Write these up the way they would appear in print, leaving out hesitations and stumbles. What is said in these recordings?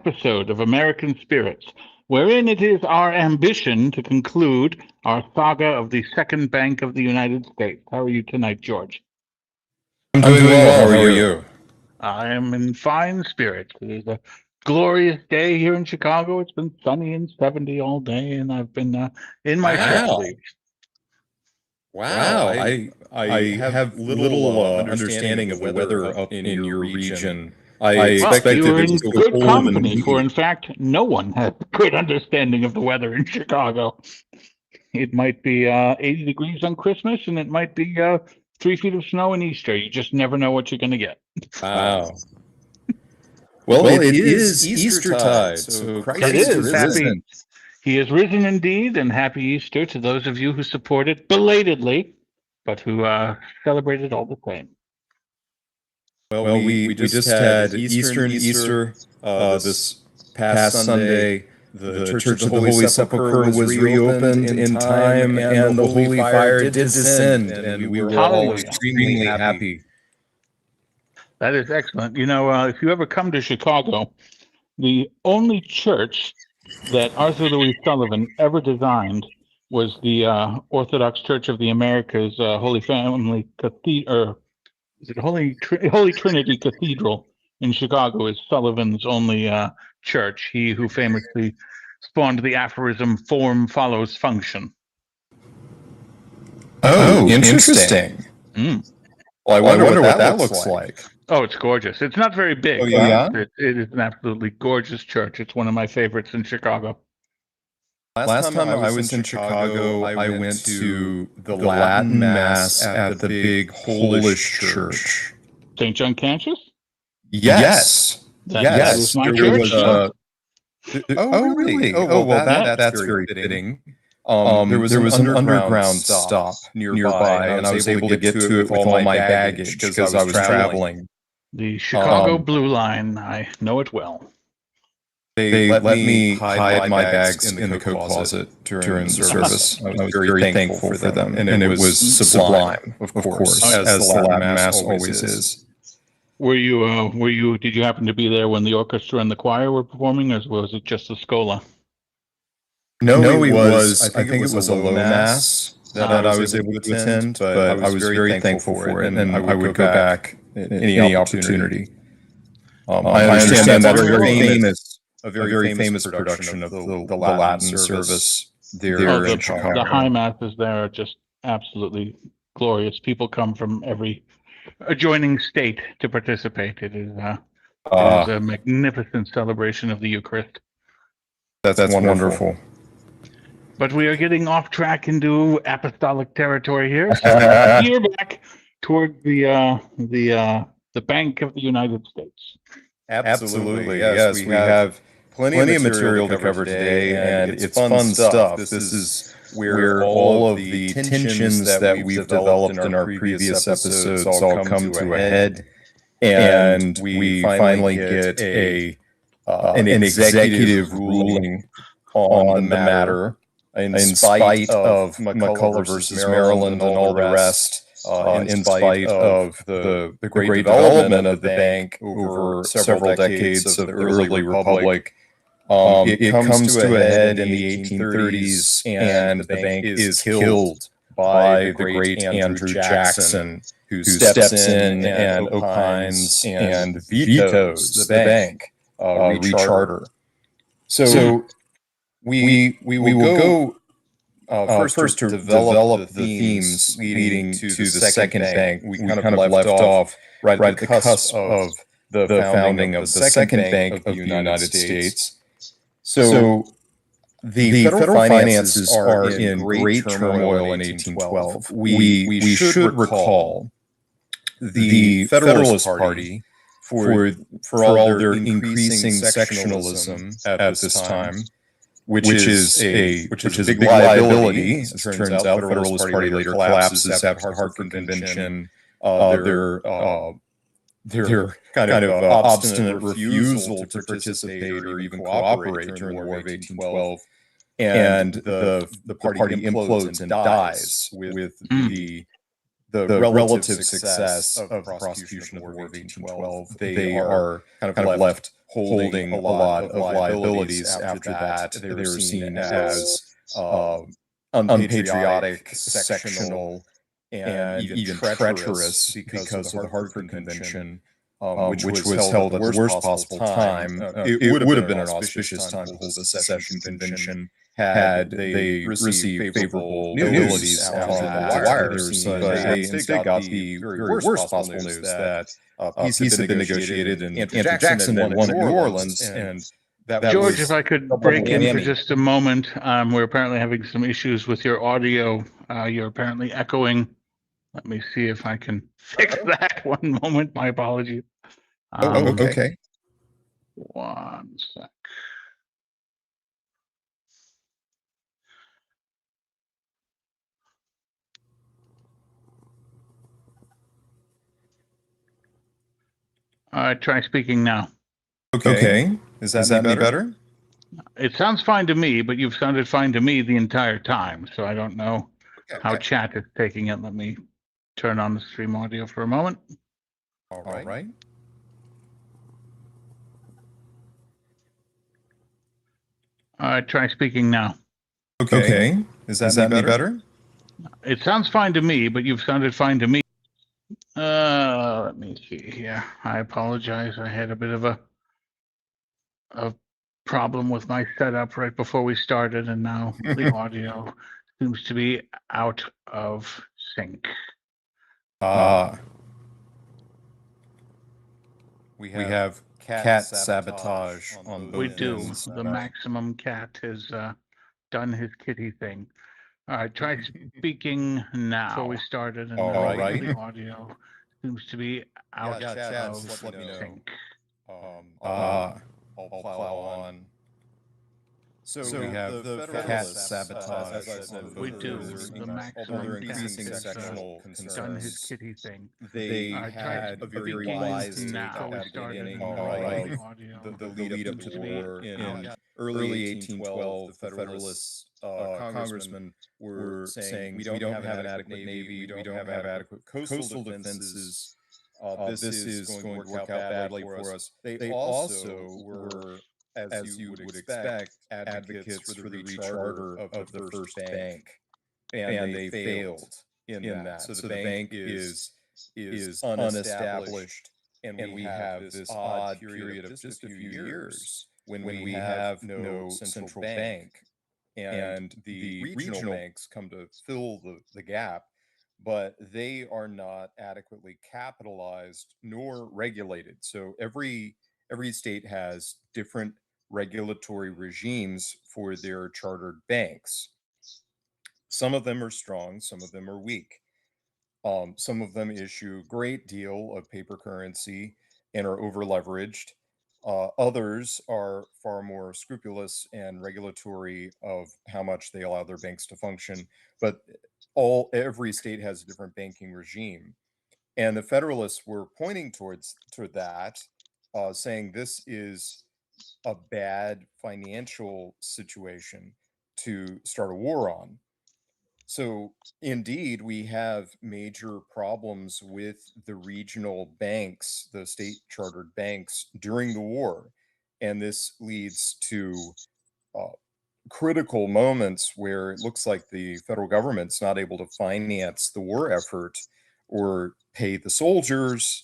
episode of American Spirits, wherein it is our ambition to conclude our saga of the Second Bank of the United States. How are you tonight, George? I'm doing well. How are you? I am in fine spirits. It is a glorious day here in Chicago. It's been sunny and 70 all day, and I've been in my shirt sleeves. Wow. I have little understanding of the weather up in your region. I expected you were it in to good cold company, and for in fact, no one has good understanding of the weather in Chicago. It might be 80 degrees on Christmas, and it might be 3 feet of snow in Easter. You just never know what you're going to get. Wow. Well, it is Eastertide, so Christ is risen. He is risen indeed, and happy Easter to those of you who support it belatedly, but who celebrate it all the same. Well, we just had Easter this past Sunday. The Church of the Holy Sepulchre was reopened in time, and the Holy Fire did descend, and we were all extremely happy. That is excellent. You know, if you ever come to Chicago, the only church that Arthur Louis Sullivan ever designed was the Orthodox Church of the Americas Holy Family Cathedral. Is it Holy Trinity Cathedral in Chicago is Sullivan's only church. He who famously spawned the aphorism "form follows function." Oh, interesting. Well, I wonder what that looks like. Oh, it's gorgeous. It's not very big. Oh, yeah? It is an absolutely gorgeous church. It's one of my favorites in Chicago. Last time I was in Chicago, I went to the Latin Mass at the big Polish church. St. John Cantius? Yes. That was my church. Oh, really? Oh, well, that's very fitting. There was an underground stop nearby, and I was able to get to it with all my baggage because I was traveling. The Chicago Blue Line, I know it well. They let me hide my bags in the coat closet during service. I was very thankful for them, and it was sublime, of course, as the Latin Mass always is. Were you? Did you happen to be there when the orchestra and the choir were performing, or was it just the Schola? No, it was. I think it was a low mass that I was able to attend, but I was very thankful for it, and I would go back any opportunity. I understand that's a very famous production of the Latin service there in Chicago. The high masses there are just absolutely glorious. People come from every adjoining state to participate. It is a magnificent celebration of the Eucharist. That's wonderful. But we are getting off track into apostolic territory here. So we're back toward the Bank of the United States. Absolutely, yes. We have plenty of material to cover today, and it's fun stuff. This is where all of the tensions that we've developed in our previous episodes all come to a head, and we finally get an executive ruling on the matter. In spite of McCullough versus Maryland and all the rest, in spite of the great development of the bank over several decades of the early republic, it comes to a head in the 1830s, and the bank is killed by the great Andrew Jackson, who steps in and opines and vetoes the bank recharter. So we will go first to develop the themes leading to the second bank. We kind of left off right at the cusp of the founding of the second bank of the United States. So the federal finances are in great turmoil in 1812. We should recall the Federalist Party, for all their increasing sectionalism at this time, which is a big liability. As it turns out, the Federalist Party later collapses after the Hartford Convention. Their kind of obstinate refusal to participate or even cooperate during the War of 1812, and the party implodes and dies with the the relative success of the prosecution of the War of 1812. They are kind of left holding a lot of liabilities after that. They're seen as unpatriotic, sectional, and even treacherous because of the Hartford Convention, which was held at the worst possible time. It would have been an auspicious time to hold a secession convention had they received favorable news out on the wires, but they instead got the very worst possible news that peace had been negotiated and Andrew Jackson had won at New Orleans, and that George, was if I could break in for just a moment, we're apparently having some issues with your audio. You're apparently echoing. Let me see if I can fix that. One moment. My apologies. Okay. One sec. All right, try speaking now. Okay. Is that any better? It sounds fine to me, but you've sounded fine to me the entire time, so I don't know how chat is taking it. Let me turn on the stream audio for a moment. All right. All right, try speaking now. Okay. Is that any better? It sounds fine to me, but you've sounded fine to me. Let me see here. I apologize. I had a bit of a problem with my setup right before we started, and now the audio seems to be out of sync. We have cat sabotage on both We do. ends. The maximum cat has done his kitty thing. All right, try speaking now. Before we started, and now the audio seems to be out of sync. I'll plow on. So we have the cat sabotage. We do. The maximum cat has done his kitty thing. They had a very wise take at the beginning, the lead up to the war. In early 1812, the Federalist congressmen were saying, we don't have an adequate navy, we don't have adequate coastal defenses. This is going to work out badly for us. They also were, as you would expect, advocates for the recharter of the first bank, and they failed in that. So the bank is unestablished, and we have this odd period of just a few years when we have no central bank, and the regional banks come to fill the gap, but they are not adequately capitalized nor regulated. So every state has different regulatory regimes for their chartered banks. Some of them are strong, some of them are weak. Some of them issue a great deal of paper currency and are over leveraged. Others are far more scrupulous and regulatory of how much they allow their banks to function. But every state has a different banking regime, and the Federalists were pointing toward that, saying this is a bad financial situation to start a war on. So indeed, we have major problems with the regional banks, the state chartered banks during the war. And this leads to critical moments where it looks like the federal government's not able to finance the war effort or pay the soldiers,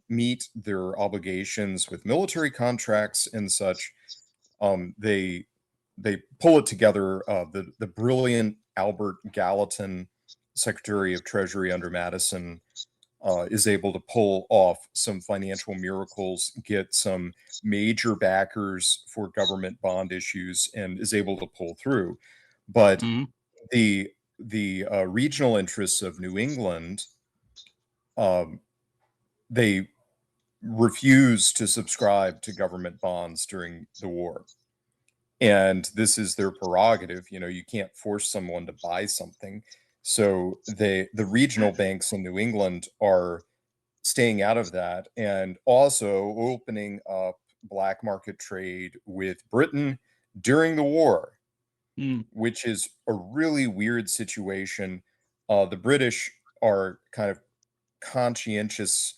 meet their obligations with military contracts and such. They pull it together. The brilliant Albert Gallatin, Secretary of Treasury under Madison, is able to pull off some financial miracles, get some major backers for government bond issues, and is able to pull through. But the regional interests of New England, they refuse to subscribe to government bonds during the war. And this is their prerogative. You can't force someone to buy something. So the regional banks in New England are staying out of that, and also opening up black market trade with Britain during the war, which is a really weird situation. The British are kind of conscientious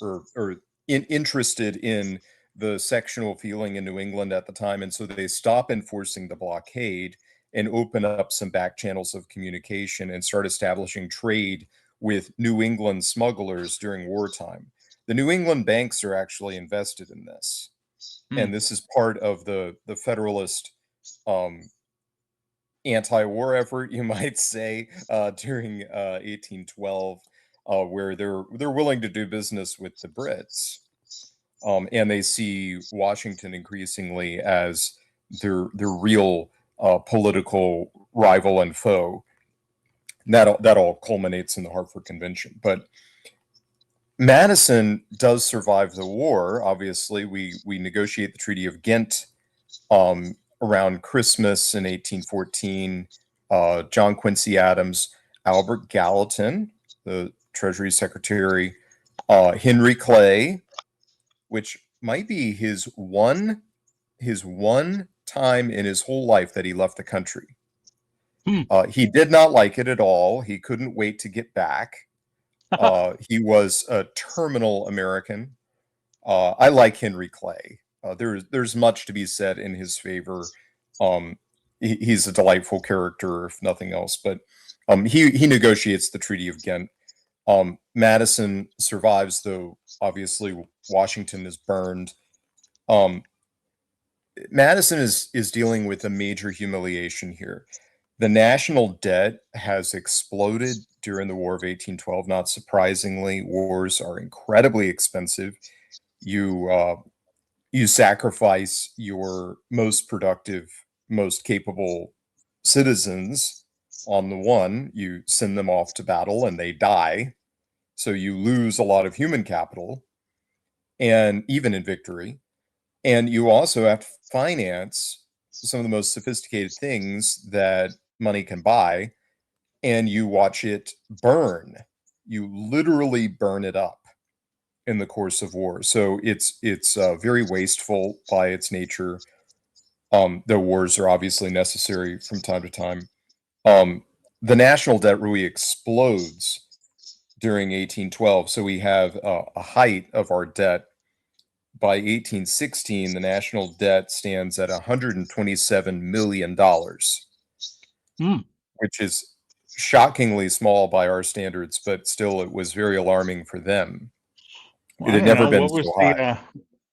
or interested in the sectional feeling in New England at the time, and so they stop enforcing the blockade and open up some back channels of communication and start establishing trade with New England smugglers during wartime. The New England banks are actually invested in this, and this is part of the Federalist anti-war effort, you might say, during 1812, where they're willing to do business with the Brits, and they see Washington increasingly as their real political rival and foe. And that all culminates in the Hartford Convention. But Madison does survive the war. Obviously, we negotiate the Treaty of Ghent around Christmas in 1814. John Quincy Adams, Albert Gallatin, the Treasury Secretary, Henry Clay, which might be his one time in his whole life that he left the country. He did not like it at all. He couldn't wait to get back. He was a terminal American. I like Henry Clay. There's much to be said in his favor. He's a delightful character, if nothing else. But he negotiates the Treaty of Ghent. Madison survives, though obviously Washington is burned. Madison is dealing with a major humiliation here. The national debt has exploded during the War of 1812. Not surprisingly, wars are incredibly expensive. You sacrifice your most productive, most capable citizens on the one, you send them off to battle and they die. So you lose a lot of human capital, and even in victory. And you also have to finance some of the most sophisticated things that money can buy, and you watch it burn. You literally burn it up in the course of war. So it's very wasteful by its nature. The wars are obviously necessary from time to time. The national debt really explodes during 1812. So we have a height of our debt. By 1816, the national debt stands at $127 million, which is shockingly small by our standards, but still it was very alarming for them. Well, it had never been so high.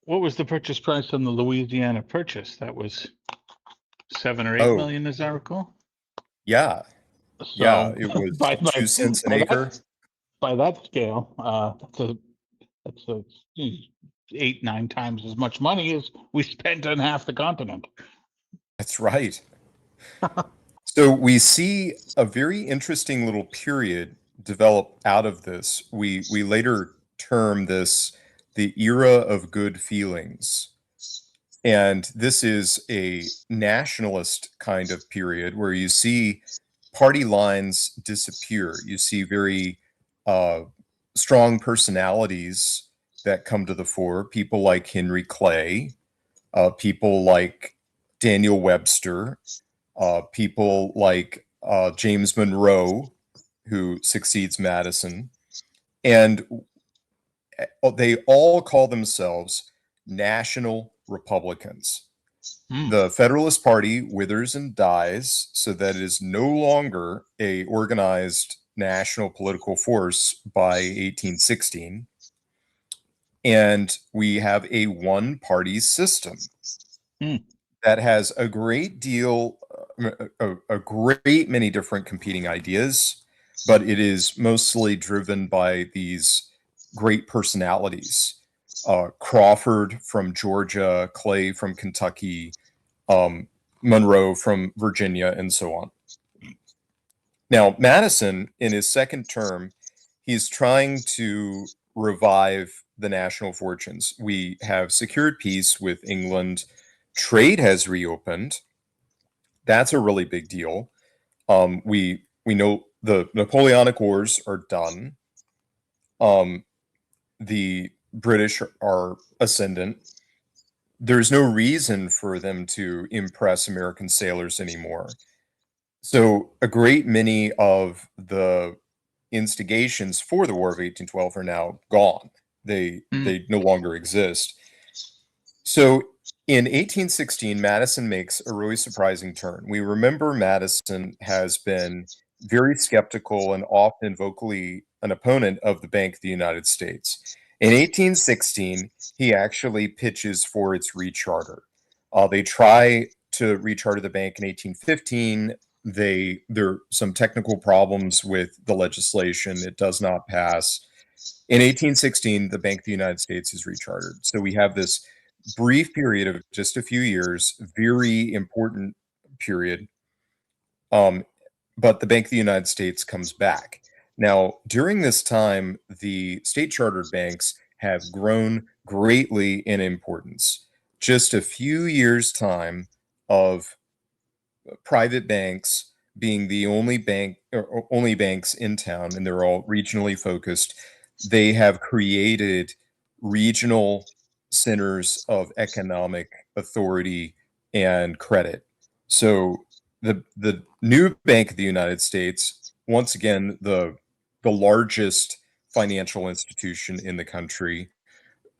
What was the purchase price on the Louisiana Purchase? That was 7 or 8 million, as I recall. Yeah. So yeah, it was 2 cents an acre. By that scale, that's 8-9 times as much money as we spent on half the continent. That's right. So we see a very interesting little period develop out of this. We later term this the era of good feelings. And this is a nationalist kind of period where you see party lines disappear. You see very strong personalities that come to the fore. People like Henry Clay, people like Daniel Webster, people like James Monroe, who succeeds Madison. And they all call themselves national Republicans. The Federalist Party withers and dies so that it is no longer a organized national political force by 1816. And we have a one-party system that has a great deal, a great many different competing ideas, but it is mostly driven by these great personalities. Crawford from Georgia, Clay from Kentucky, Monroe from Virginia, and so on. Now, Madison, in his second term, he's trying to revive the national fortunes. We have secured peace with England. Trade has reopened. That's a really big deal. We know the Napoleonic Wars are done. The British are ascendant. There's no reason for them to impress American sailors anymore. So a great many of the instigations for the War of 1812 are now gone. They no longer exist. So in 1816, Madison makes a really surprising turn. We remember Madison has been very skeptical and often vocally an opponent of the Bank of the United States. In 1816, he actually pitches for its recharter. They try to recharter the bank in 1815. There are some technical problems with the legislation. It does not pass. In 1816, the Bank of the United States is rechartered. So we have this brief period of just a few years, very important period. But the Bank of the United States comes back. Now, during this time, the state chartered banks have grown greatly in importance. Just a few years' time of private banks being the only bank or only banks in town, and they're all regionally focused. They have created regional centers of economic authority and credit. So the new Bank of the United States, once again, the largest financial institution in the country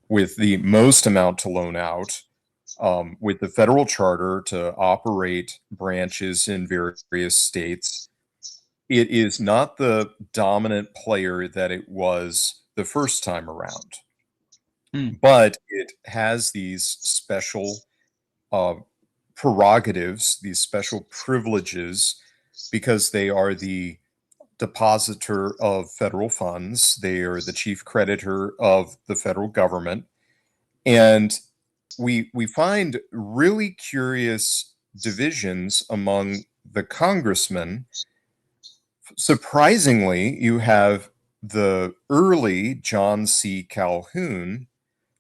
with the most amount to loan out, with the federal charter to operate branches in various states. It is not the dominant player that it was the first time around, but it has these special prerogatives, these special privileges, because they are the depositor of federal funds. They are the chief creditor of the federal government. And we find really curious divisions among the congressmen. Surprisingly, you have the early John C. Calhoun,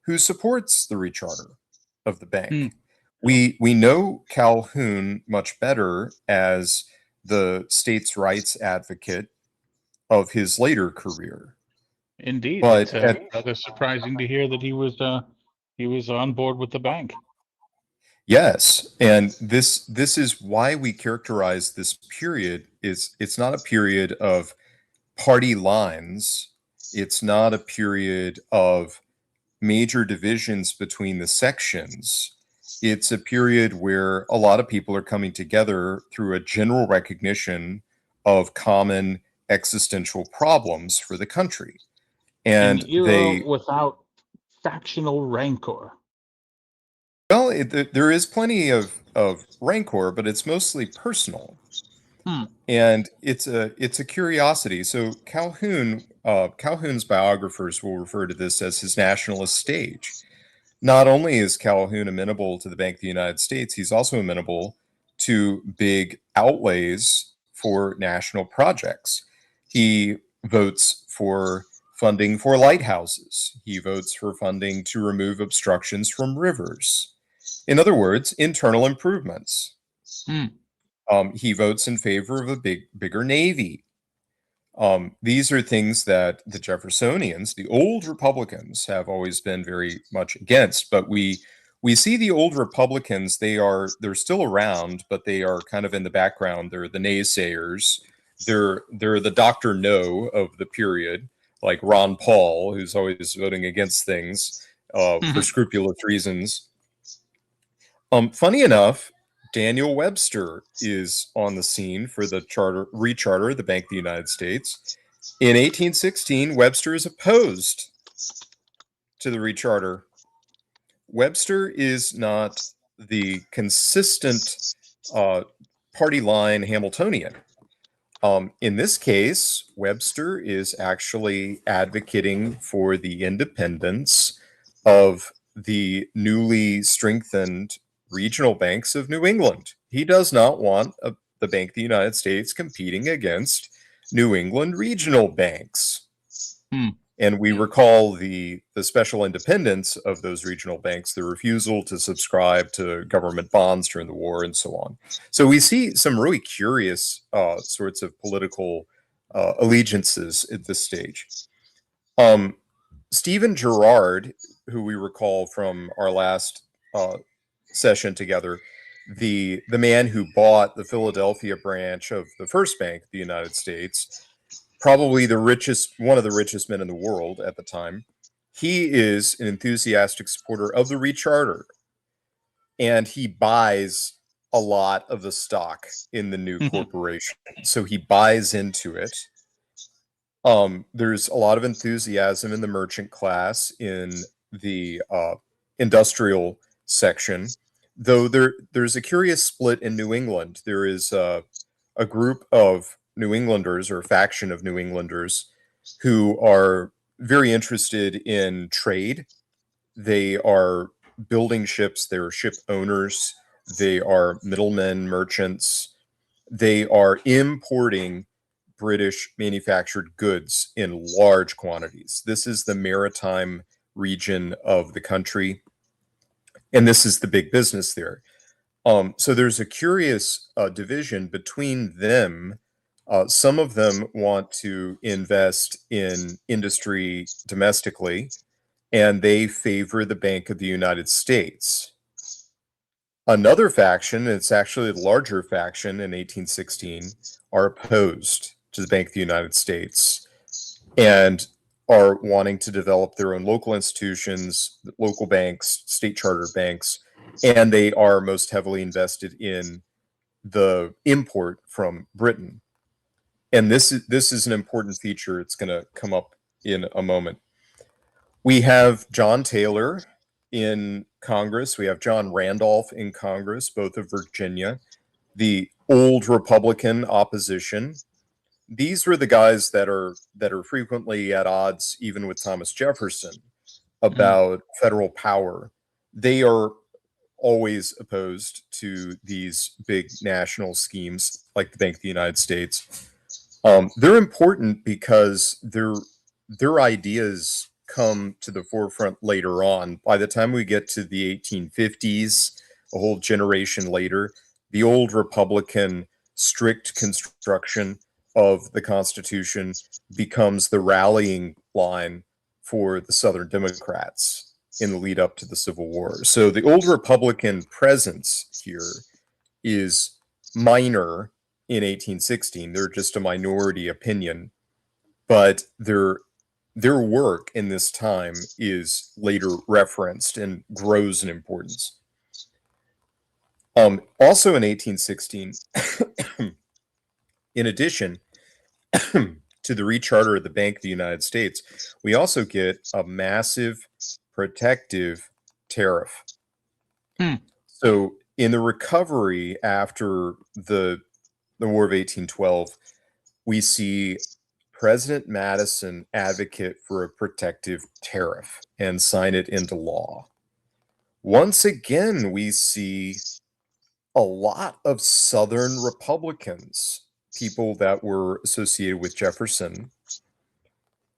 who supports the recharter of the bank. We know Calhoun much better as the states' rights advocate of his later career. Indeed, but it's rather surprising to hear that he was on board with the bank. Yes, and this is why we characterize this period is it's not a period of party lines. It's not a period of major divisions between the sections. It's a period where a lot of people are coming together through a general recognition of common existential problems for the country. And an era without factional rancor. Well, there is plenty of rancor, but it's mostly personal. And it's a curiosity. So Calhoun's biographers will refer to this as his nationalist stage. Not only is Calhoun amenable to the Bank of the United States, he's also amenable to big outlays for national projects. He votes for funding for lighthouses. He votes for funding to remove obstructions from rivers. In other words, internal improvements. He votes in favor of a bigger navy. These are things that the Jeffersonians, the old Republicans, have always been very much against. But we see the old Republicans; they're still around, but they are kind of in the background. They're the naysayers. They're the Dr. No of the period, like Ron Paul, who's always voting against things for scrupulous reasons. Funny enough, Daniel Webster is on the scene for the recharter of the Bank of the United States. In 1816, Webster is opposed to the recharter. Webster is not the consistent party line Hamiltonian. In this case, Webster is actually advocating for the independence of the newly strengthened regional banks of New England. He does not want the Bank of the United States competing against New England regional banks. And we recall the special independence of those regional banks, the refusal to subscribe to government bonds during the war, and so on. So we see some really curious sorts of political allegiances at this stage. Stephen Girard, who we recall from our last session together, the man who bought the Philadelphia branch of the First Bank of the United States, probably one of the richest men in the world at the time. He is an enthusiastic supporter of the recharter, and he buys a lot of the stock in the new corporation. So he buys into it. There's a lot of enthusiasm in the merchant class, in the industrial section, though there's a curious split in New England. There is a group of New Englanders, or a faction of New Englanders, who are very interested in trade. They are building ships, they're ship owners, they are middlemen, merchants. They are importing British manufactured goods in large quantities. This is the maritime region of the country, and this is the big business there. So there's a curious division between them. Some of them want to invest in industry domestically, and they favor the Bank of the United States. Another faction, it's actually the larger faction in 1816, are opposed to the Bank of the United States and are wanting to develop their own local institutions, local banks, state charter banks, and they are most heavily invested in the import from Britain. And this is an important feature. It's going to come up in a moment. We have John Taylor in Congress. We have John Randolph in Congress, both of Virginia. The old Republican opposition. These were the guys that are frequently at odds, even with Thomas Jefferson, about federal power. They are always opposed to these big national schemes like the Bank of the United States. They're important because their ideas come to the forefront later on. By the time we get to the 1850s, a whole generation later, the old Republican strict construction of the Constitution becomes the rallying line for the Southern Democrats in the lead up to the Civil War. So the old Republican presence here is minor in 1816. They're just a minority opinion, but their work in this time is later referenced and grows in importance. Also in 1816, in addition to the recharter of the Bank of the United States, we also get a massive protective tariff. So in the recovery after the War of 1812, we see President Madison advocate for a protective tariff and sign it into law. Once again, we see a lot of Southern Republicans, people that were associated with Jefferson,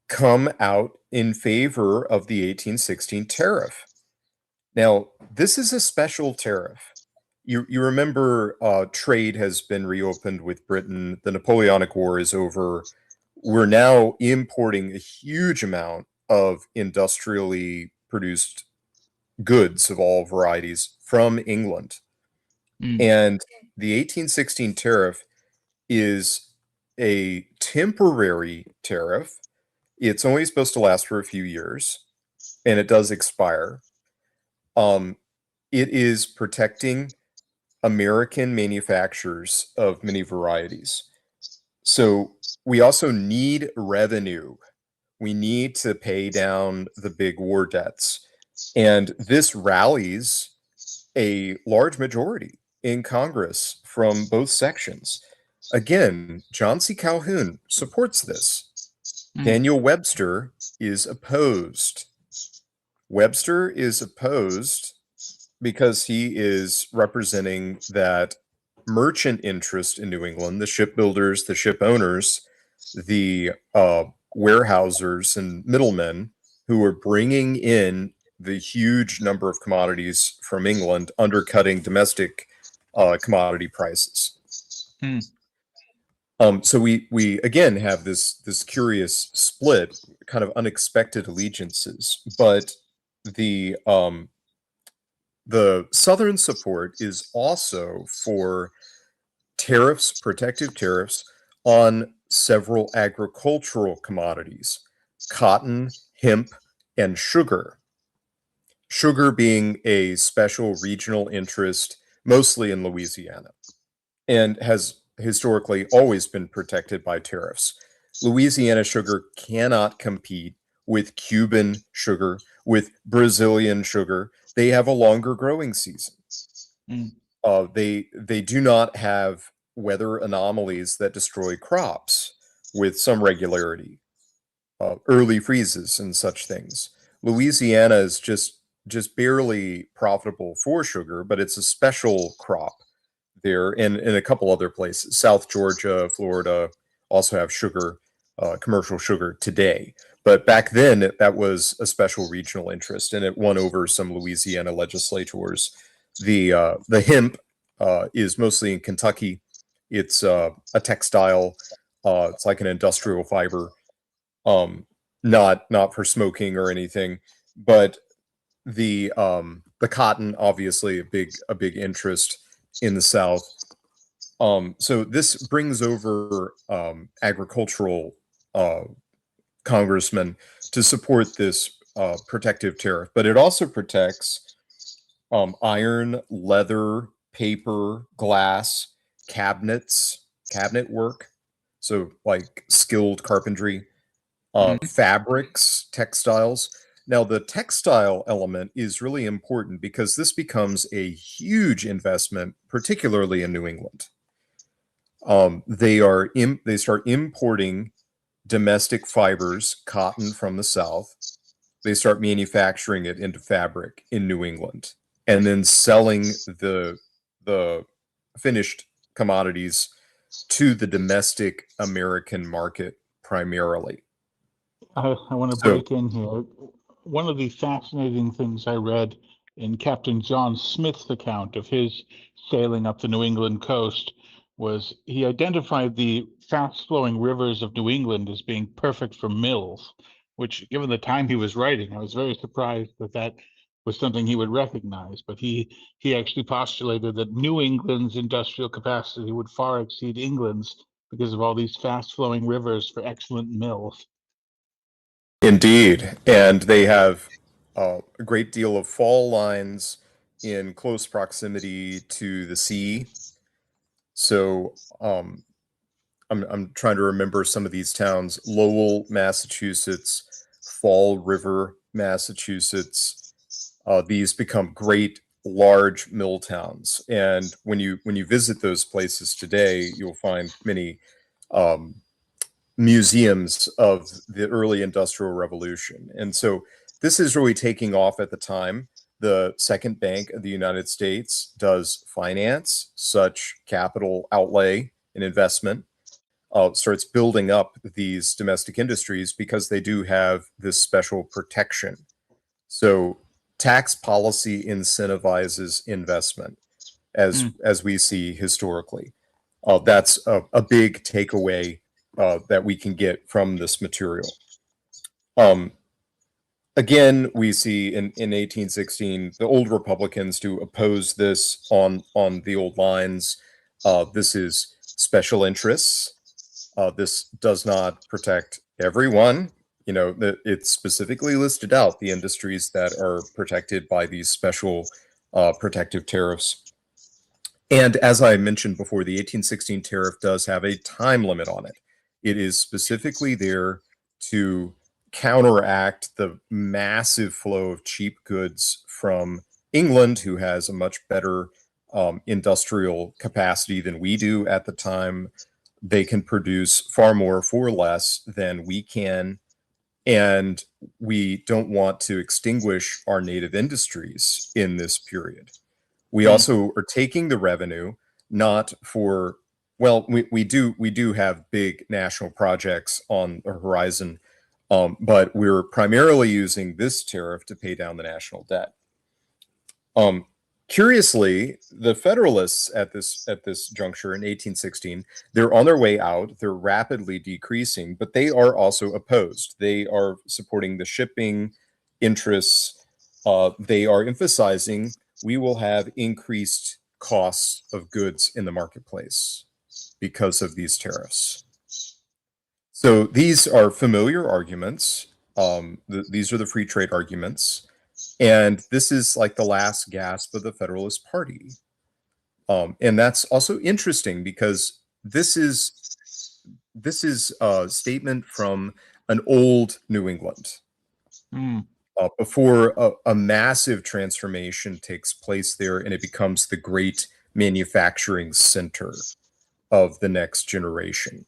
come out in favor of the 1816 tariff. Now, this is a special tariff. You remember trade has been reopened with Britain. The Napoleonic War is over. We're now importing a huge amount of industrially produced goods of all varieties from England. And the 1816 tariff is a temporary tariff. It's only supposed to last for a few years, and it does expire. It is protecting American manufacturers of many varieties. So we also need revenue. We need to pay down the big war debts. And this rallies a large majority in Congress from both sections. Again, John C. Calhoun supports this. Daniel Webster is opposed. Webster is opposed because he is representing that merchant interest in New England, the shipbuilders, the ship owners, the warehousers and middlemen who are bringing in the huge number of commodities from England, undercutting domestic commodity prices. So we again have this curious split, kind of unexpected allegiances, but the Southern support is also for tariffs, protective tariffs on several agricultural commodities: cotton, hemp, and sugar. Sugar being a special regional interest, mostly in Louisiana, and has historically always been protected by tariffs. Louisiana sugar cannot compete with Cuban sugar, with Brazilian sugar. They have a longer growing season. Mm. They do not have weather anomalies that destroy crops with some regularity, early freezes and such things. Louisiana is just barely profitable for sugar, but it's a special crop there, and in a couple other places. South Georgia, Florida also have sugar, commercial sugar today. But back then, that was a special regional interest, and it won over some Louisiana legislators. The hemp is mostly in Kentucky. It's a textile. It's like an industrial fiber, not for smoking or anything. But the cotton, obviously, a big interest in the South. So this brings over agricultural congressmen to support this protective tariff, but it also protects iron, leather, paper, glass, cabinet work, so like skilled carpentry, fabrics, textiles. Now, the textile element is really important because this becomes a huge investment, particularly in New England. They start importing domestic fibers, cotton from the South. They start manufacturing it into fabric in New England, and then selling the finished commodities to the domestic American market primarily. I want to break in here. One of the fascinating things I read in Captain John Smith's account of his sailing up the New England coast was he identified the fast-flowing rivers of New England as being perfect for mills, which, given the time he was writing, I was very surprised that was something he would recognize. But he actually postulated that New England's industrial capacity would far exceed England's because of all these fast-flowing rivers for excellent mills. Indeed, and they have a great deal of fall lines in close proximity to the sea. So I'm trying to remember some of these towns: Lowell, Massachusetts, Fall River, Massachusetts. These become great large mill towns, and when you visit those places today, you'll find many museums of the early Industrial Revolution. And so this is really taking off at the time. The Second Bank of the United States does finance such capital outlay and investment, starts building up these domestic industries because they do have this special protection. So tax policy incentivizes investment, as we see historically. That's a big takeaway that we can get from this material. Again, we see in 1816 the old Republicans to oppose this on the old lines. This is special interests. This does not protect everyone. You know, it's specifically listed out the industries that are protected by these special protective tariffs. And as I mentioned before, the 1816 tariff does have a time limit on it. It is specifically there to counteract the massive flow of cheap goods from England, who has a much better industrial capacity than we do at the time. They can produce far more for less than we can, and we don't want to extinguish our native industries in this period. We also are taking the revenue not for, well, we do have big national projects on the horizon, but we're primarily using this tariff to pay down the national debt. Curiously, the Federalists at this juncture in 1816, they're on their way out. They're rapidly decreasing, but they are also opposed. They are supporting the shipping interests. They are emphasizing we will have increased costs of goods in the marketplace because of these tariffs. So these are familiar arguments. These are the free trade arguments. And this is like the last gasp of the Federalist Party. And that's also interesting because this is a statement from an old New England. Before a massive transformation takes place there and it becomes the great manufacturing center of the next generation.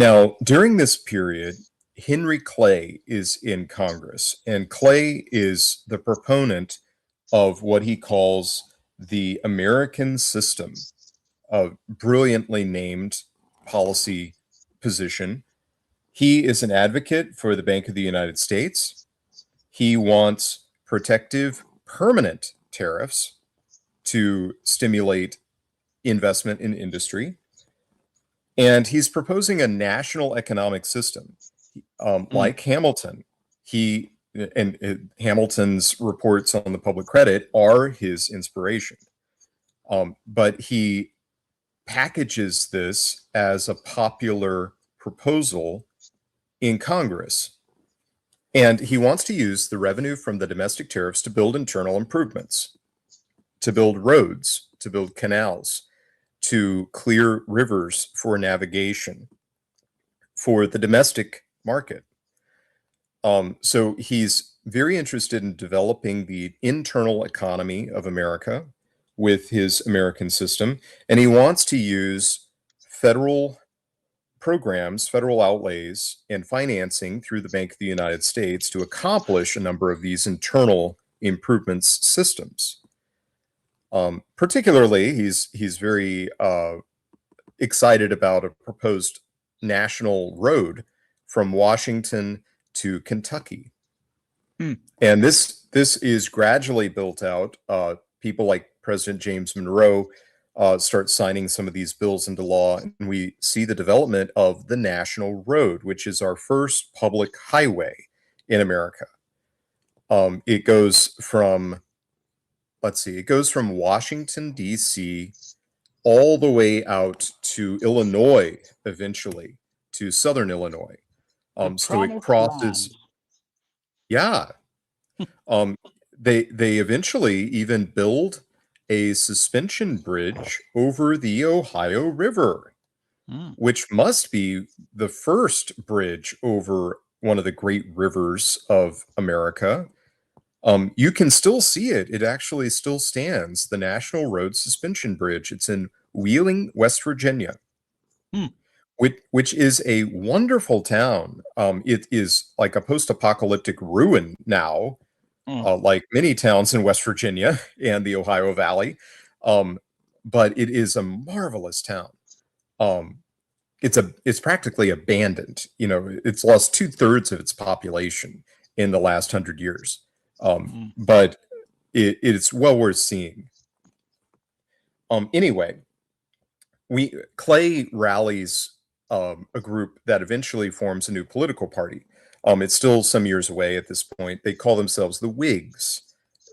Now, during this period, Henry Clay is in Congress, and Clay is the proponent of what he calls the American system, a brilliantly named policy position. He is an advocate for the Bank of the United States. He wants protective, permanent tariffs to stimulate investment in industry. And he's proposing a national economic system, like Hamilton. Hamilton's reports on the public credit are his inspiration. But he packages this as a popular proposal in Congress. And he wants to use the revenue from the domestic tariffs to build internal improvements, to build roads, to build canals, to clear rivers for navigation, for the domestic market. So he's very interested in developing the internal economy of America with his American system, and he wants to use federal programs, federal outlays, and financing through the Bank of the United States to accomplish a number of these internal improvements systems. Particularly, he's very excited about a proposed national road from Washington to Kentucky. And this is gradually built out. People like President James Monroe start signing some of these bills into law, and we see the development of the National Road, which is our first public highway in America. It goes from Washington, D.C., all the way out to Illinois, eventually, to southern Illinois. So it crosses. Yeah. They eventually even build a suspension bridge over the Ohio River, which must be the first bridge over one of the great rivers of America. You can still see it. It actually still stands, the National Road Suspension Bridge. It's in Wheeling, West Virginia, which is a wonderful town. It is like a post-apocalyptic ruin now, like many towns in West Virginia and the Ohio Valley. But it is a marvelous town. It's practically abandoned. It's lost 2/3 of its population in the last 100 years. But it's well worth seeing. Anyway, Clay rallies a group that eventually forms a new political party. It's still some years away at this point. They call themselves the Whigs.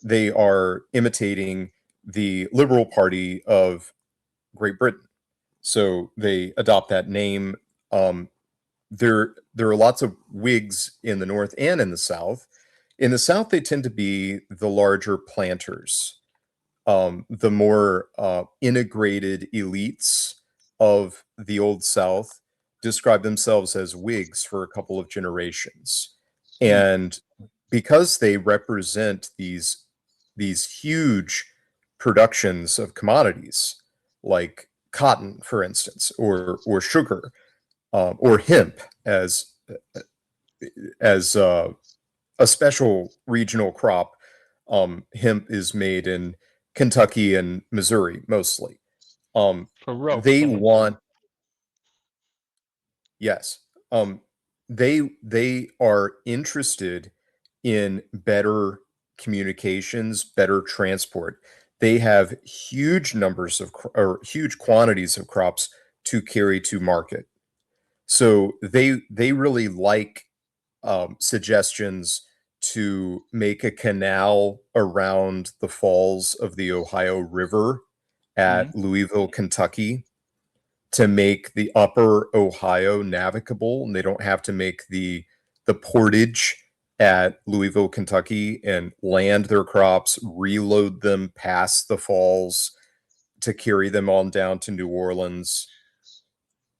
They are imitating the Liberal Party of Great Britain. So they adopt that name. There are lots of Whigs in the North and in the South. In the South, they tend to be the larger planters, the more integrated elites of the Old South describe themselves as Whigs for a couple of generations. And because they represent these huge productions of commodities like cotton, for instance, or sugar, or hemp as a special regional crop. Hemp is made in Kentucky and Missouri mostly. They want, yes, they are interested in better communications, better transport. They have huge numbers of or huge quantities of crops to carry to market. So they really like suggestions to make a canal around the falls of the Ohio River at Louisville, Kentucky, to make the upper Ohio navigable, and they don't have to make the portage at Louisville, Kentucky, and land their crops, reload them past the falls to carry them on down to New Orleans.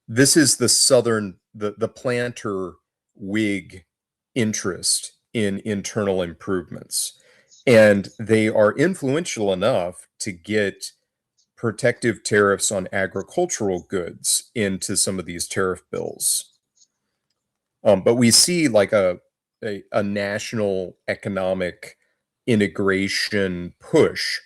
This is the planter Whig interest in internal improvements. And they are influential enough to get protective tariffs on agricultural goods into some of these tariff bills. But we see like a national economic integration push,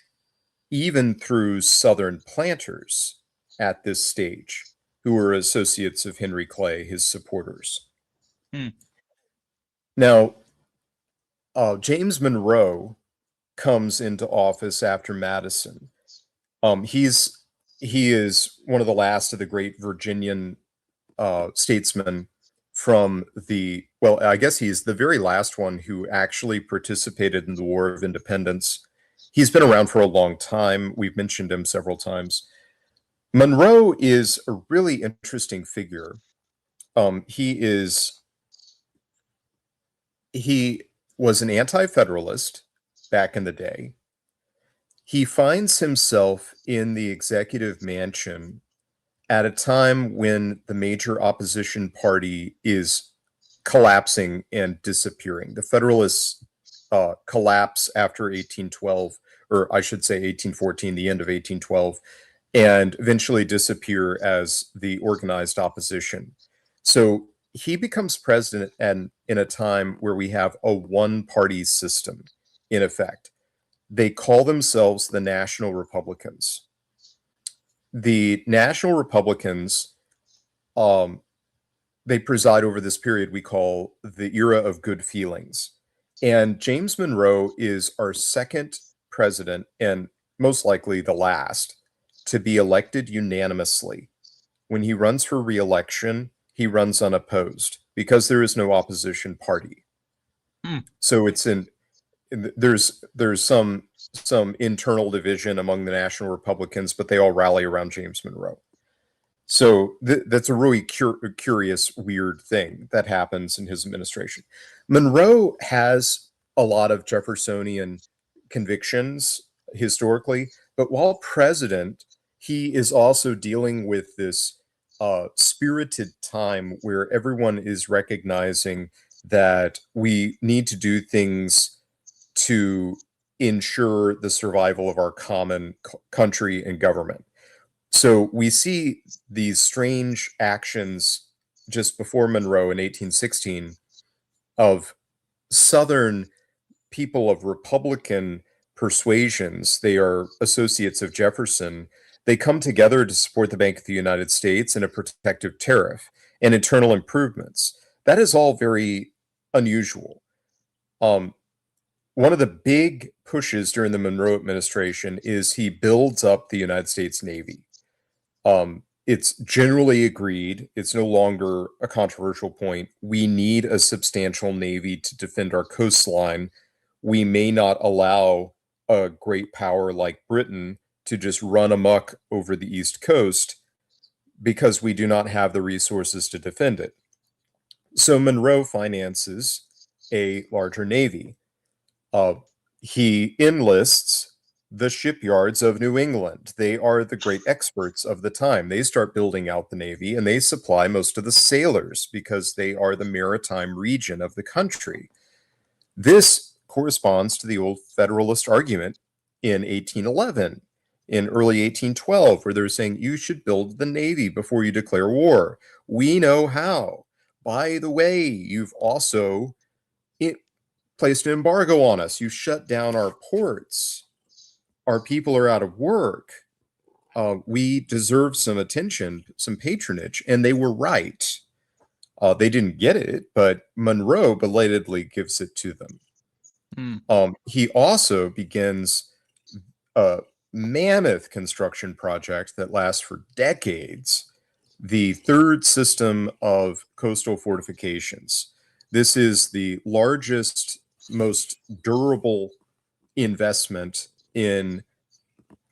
even through Southern planters at this stage, who were associates of Henry Clay, his supporters. Now, James Monroe comes into office after Madison. He is one of the last of the great Virginian statesmen from I guess he's the very last one who actually participated in the War of Independence. He's been around for a long time. We've mentioned him several times. Monroe is a really interesting figure. He was an anti-federalist back in the day. He finds himself in the executive mansion at a time when the major opposition party is collapsing and disappearing. The Federalists collapse after 1812, or I should say 1814, the end of 1812, and eventually disappear as the organized opposition. So he becomes president and in a time where we have a one-party system in effect. They call themselves the National Republicans. The National Republicans, they preside over this period we call the era of good feelings. And James Monroe is our second president, and most likely the last, to be elected unanimously. When he runs for re-election, he runs unopposed because there is no opposition party. So there's some internal division among the National Republicans, but they all rally around James Monroe. So that's a really curious, weird thing that happens in his administration. Monroe has a lot of Jeffersonian convictions historically, but while president, he is also dealing with this spirited time where everyone is recognizing that we need to do things to ensure the survival of our common country and government. So we see these strange actions just before Monroe in 1816 of Southern people of Republican persuasions. They are associates of Jefferson. They come together to support the Bank of the United States and a protective tariff and internal improvements. That is all very unusual. One of the big pushes during the Monroe administration is he builds up the United States Navy. It's generally agreed, it's no longer a controversial point. We need a substantial Navy to defend our coastline. We may not allow a great power like Britain to just run amok over the East Coast because we do not have the resources to defend it. So Monroe finances a larger Navy. He enlists the shipyards of New England. They are the great experts of the time. They start building out the Navy, and they supply most of the sailors because they are the maritime region of the country. This corresponds to the old Federalist argument in 1811, in early 1812, where they're saying you should build the Navy before you declare war. We know how. By the way, you've also placed an embargo on us. You shut down our ports. Our people are out of work. We deserve some attention, some patronage, and they were right. They didn't get it, but Monroe belatedly gives it to them. He also begins a mammoth construction project that lasts for decades, the third system of coastal fortifications. This is the largest, most durable investment in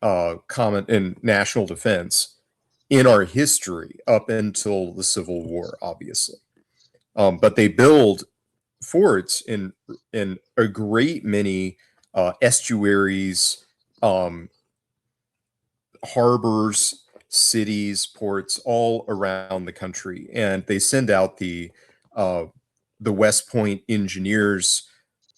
national defense in our history up until the Civil War, obviously. But they build forts in a great many estuaries, harbors, cities, ports all around the country, and they send out the West Point engineers,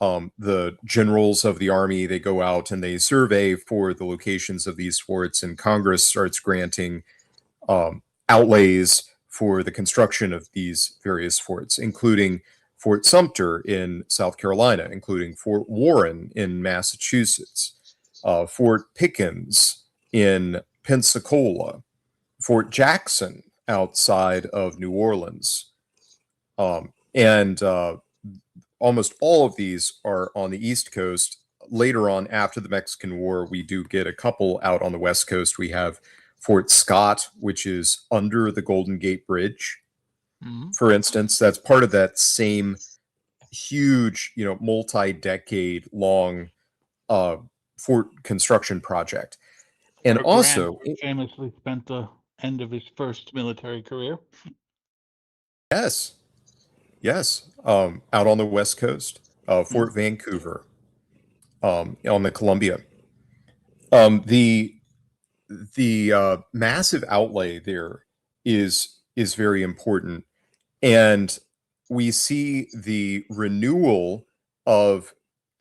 the generals of the army. They go out and they survey for the locations of these forts, and Congress starts granting outlays for the construction of these various forts, including Fort Sumter in South Carolina, including Fort Warren in Massachusetts, Fort Pickens in Pensacola, Fort Jackson outside of New Orleans. And almost all of these are on the East Coast. Later on, after the Mexican War, we do get a couple out on the West Coast. We have Fort Scott, which is under the Golden Gate Bridge, for instance. That's part of that same huge, multi-decade long fort construction project. And Where also, Grant famously spent the end of his first military career. Yes, out on the West Coast, Fort Vancouver, on the Columbia. The massive outlay there is very important, and we see the renewal of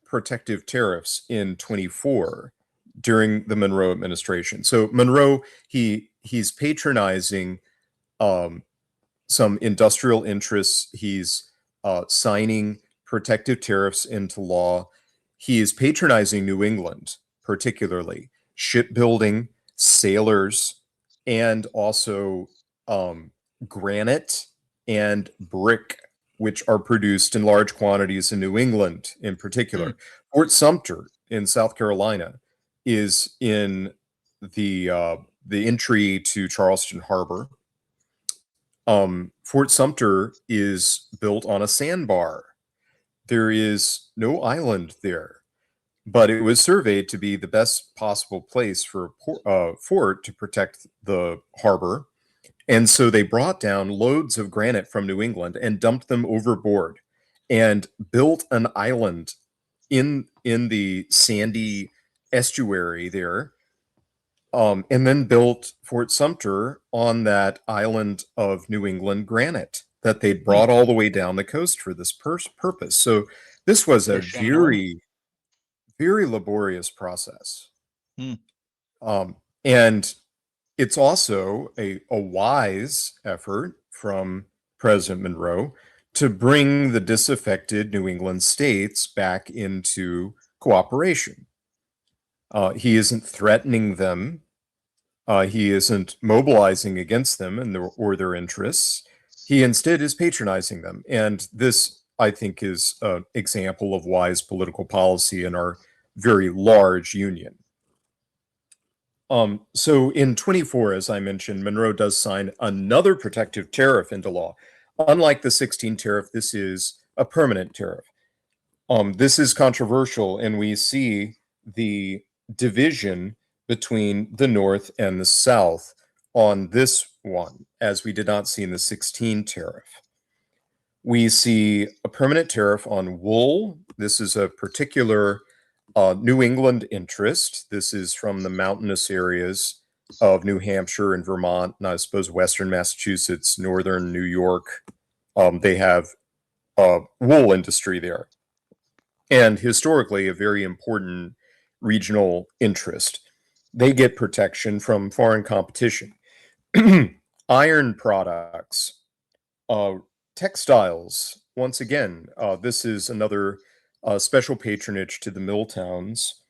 protective tariffs in 24 during the Monroe administration. So Monroe, he's patronizing some industrial interests. He's signing protective tariffs into law. He is patronizing New England, particularly shipbuilding, sailors, and also granite and brick, which are produced in large quantities in New England in particular. Fort Sumter in South Carolina is in the entry to Charleston Harbor. Fort Sumter is built on a sandbar. There is no island there, but it was surveyed to be the best possible place for a fort to protect the harbor. And so they brought down loads of granite from New England and dumped them overboard and built an island in the sandy estuary there. And then built Fort Sumter on that island of New England granite that they'd brought all the way down the coast for this purpose. So this was a very, very laborious process. And it's also a wise effort from President Monroe to bring the disaffected New England states back into cooperation. He isn't threatening them. He isn't mobilizing against them or their interests. He instead is patronizing them. And this, I think, is an example of wise political policy in our very large union. So in 24, as I mentioned, Monroe does sign another protective tariff into law. Unlike the 16 tariff, this is a permanent tariff. This is controversial, and we see the division between the North and the South on this one, as we did not see in the 16 tariff. We see a permanent tariff on wool. This is a particular New England interest. This is from the mountainous areas of New Hampshire and Vermont, and I suppose Western Massachusetts, Northern New York. They have wool industry there. And historically, a very important regional interest. They get protection from foreign competition. Iron products, textiles. Once again, this is another special patronage to the mill towns.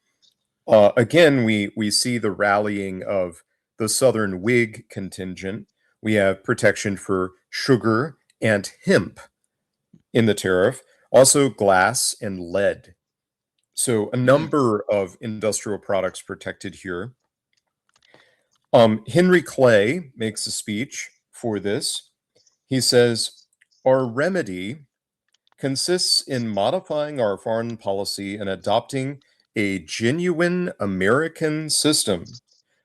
Again, we see the rallying of the Southern Whig contingent. We have protection for sugar and hemp in the tariff. Also glass and lead. So a number of industrial products protected here. Henry Clay makes a speech for this. He says, "Our remedy consists in modifying our foreign policy and adopting a genuine American system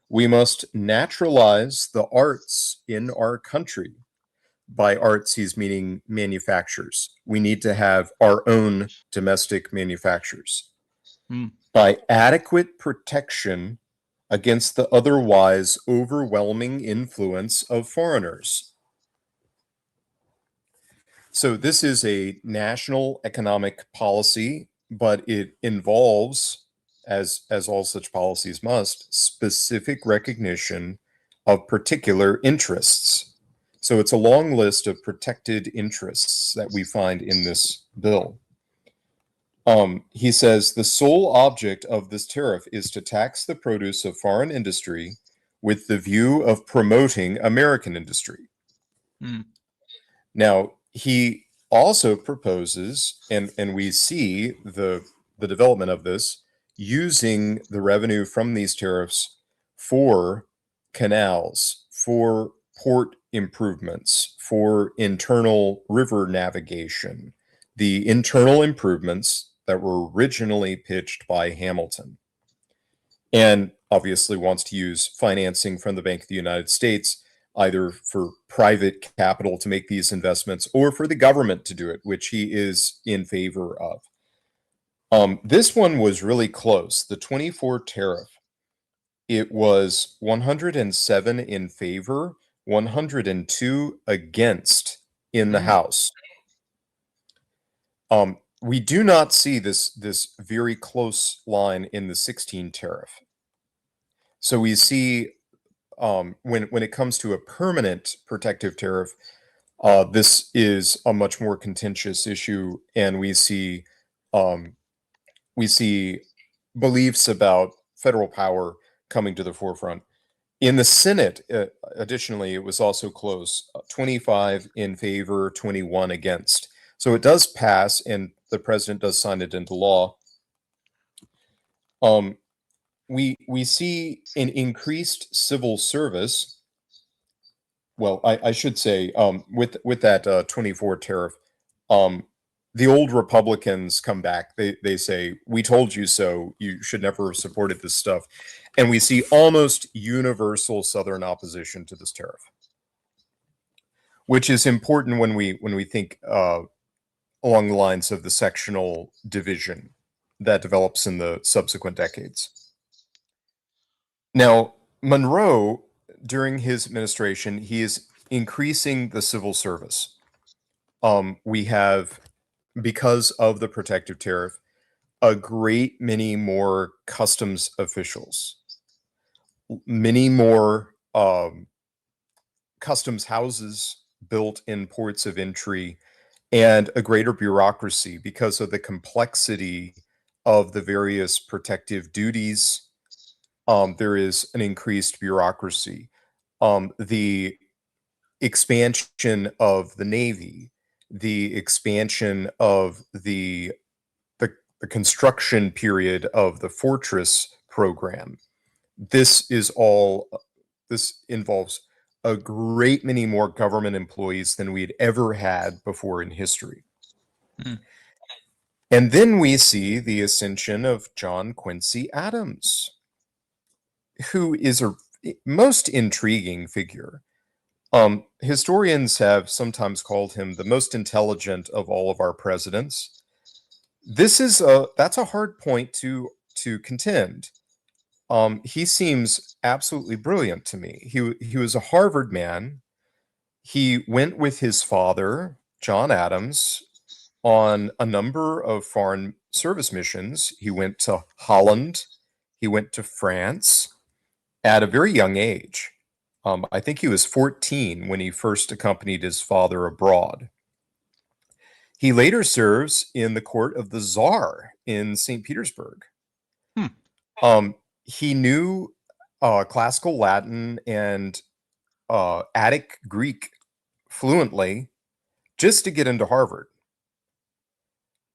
We must naturalize the arts in our country. By arts, he's meaning manufactures. We need to have our own domestic manufactures. By adequate protection against the otherwise overwhelming influence of foreigners. So this is a national economic policy, but it involves, as all such policies must, specific recognition of particular interests. So it's a long list of protected interests that we find in this bill. He says the sole object of this tariff is to tax the produce of foreign industry with the view of promoting American industry. Now, he also proposes, and we see the development of this, using the revenue from these tariffs for canals, for port improvements, for internal river navigation, the internal improvements that were originally pitched by Hamilton. And obviously wants to use financing from the Bank of the United States, either for private capital to make these investments or for the government to do it, which he is in favor of. This one was really close. The 24 tariff, it was 107 in favor, 102 against in the House. We do not see this very close line in the 16 tariff. So we see when it comes to a permanent protective tariff, this is a much more contentious issue, and we see beliefs about federal power coming to the forefront. In the Senate, additionally, it was also close, 25 in favor, 21 against. So it does pass, and the president does sign it into law. We see an increased civil service. Well, I should say, with that 24 tariff, the old Republicans come back. They say, "We told you so. You should never have supported this stuff." And we see almost universal Southern opposition to this tariff, which is important when we think along the lines of the sectional division that develops in the subsequent decades. Now, Monroe, during his administration, he is increasing the civil service. We have, because of the protective tariff, a great many more customs officials, many more customs houses built in ports of entry, and a greater bureaucracy because of the complexity of the various protective duties. There is an increased bureaucracy. The expansion of the Navy, the expansion of the construction period of the fortress program. This involves a great many more government employees than we'd ever had before in history. And then we see the ascension of John Quincy Adams, who is a most intriguing figure. Historians have sometimes called him the most intelligent of all of our presidents. That's a hard point to contend. He seems absolutely brilliant to me. He was a Harvard man. He went with his father, John Adams, on a number of foreign service missions. He went to Holland. He went to France at a very young age. I think he was 14 when he first accompanied his father abroad. He later serves in the court of the Tsar in St. Petersburg. He knew classical Latin and Attic Greek fluently just to get into Harvard.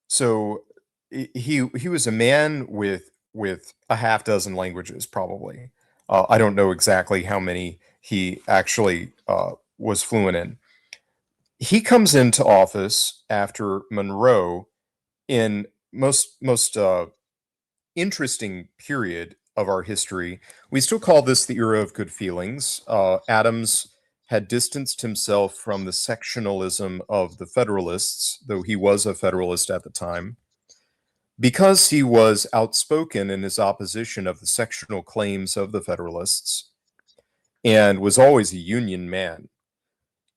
So he was a man with a half dozen languages, probably. I don't know exactly how many he actually was fluent in. He comes into office after Monroe in most interesting period our history. We still call this the era of good feelings. Adams had distanced himself from the sectionalism of the Federalists, though he was a Federalist at the time, because he was outspoken in his opposition of the sectional claims of the Federalists and was always a Union man.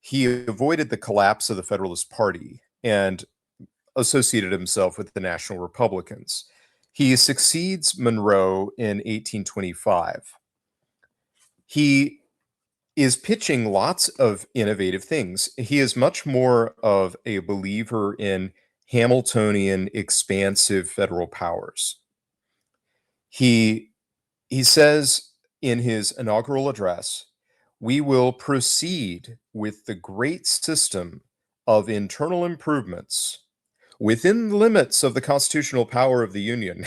He avoided the collapse of the Federalist Party and associated himself with the National Republicans. He succeeds Monroe in 1825. He is pitching lots of innovative things. He is much more of a believer in Hamiltonian expansive federal powers. He says in his inaugural address, "We will proceed with the great system of internal improvements within the limits of the constitutional power of the Union."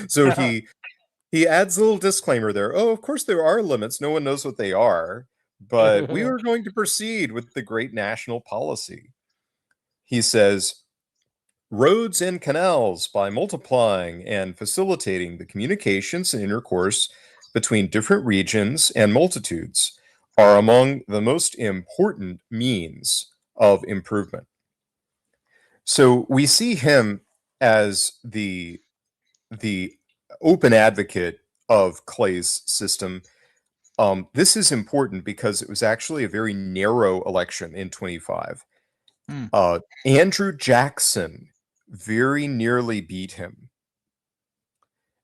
So he adds a little disclaimer there. Oh, of course there are limits. No one knows what they are, but we are going to proceed with the great national policy. He says, "Roads and canals, by multiplying and facilitating the communications and intercourse between different regions and multitudes, are among the most important means of improvement." So we see him as the open advocate of Clay's system. This is important because it was actually a very narrow election in 25. Andrew Jackson very nearly beat him.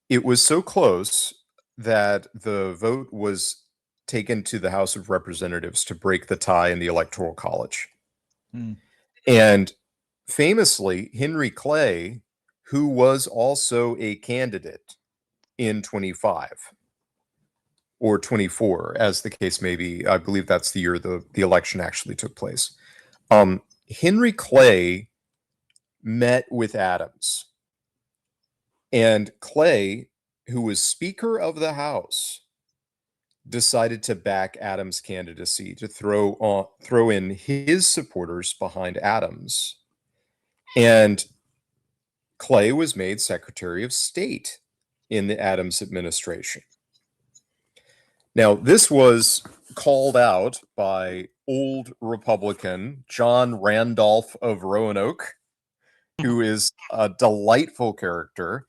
It was so close that the vote was taken to the House of Representatives to break the tie in the Electoral College. And famously, Henry Clay, who was also a candidate in 25 or 24, as the case may be, I believe that's the year the election actually took place. Henry Clay met with Adams, and Clay, who was Speaker of the House, decided to back Adams' candidacy, to throw in his supporters behind Adams. And Clay was made Secretary of State in the Adams administration. Now, this was called out by old Republican John Randolph of Roanoke, who is a delightful character.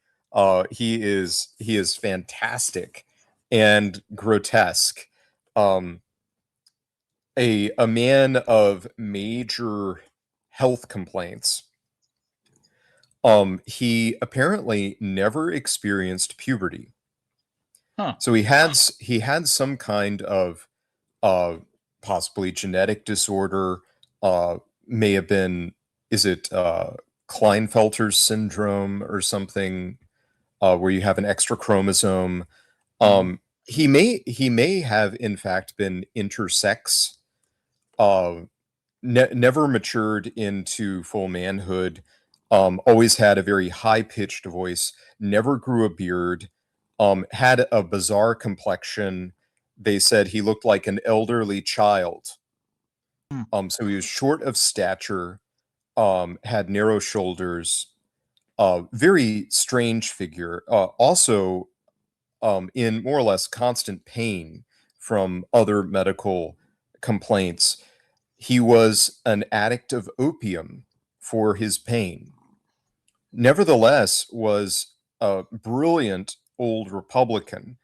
He is fantastic and grotesque. A man of major health complaints. He apparently never experienced puberty. So he had some kind of possibly genetic disorder. May have been, is it Klinefelter's syndrome or something, where you have an extra chromosome. He may have in fact been intersex, never matured into full manhood, always had a very high-pitched voice, never grew a beard, had a bizarre complexion. They said he looked like an elderly child. So he was short of stature, had narrow shoulders, very strange figure, also in more or less constant pain from other medical complaints. He was an addict of opium for his pain. Nevertheless, was a brilliant old Republican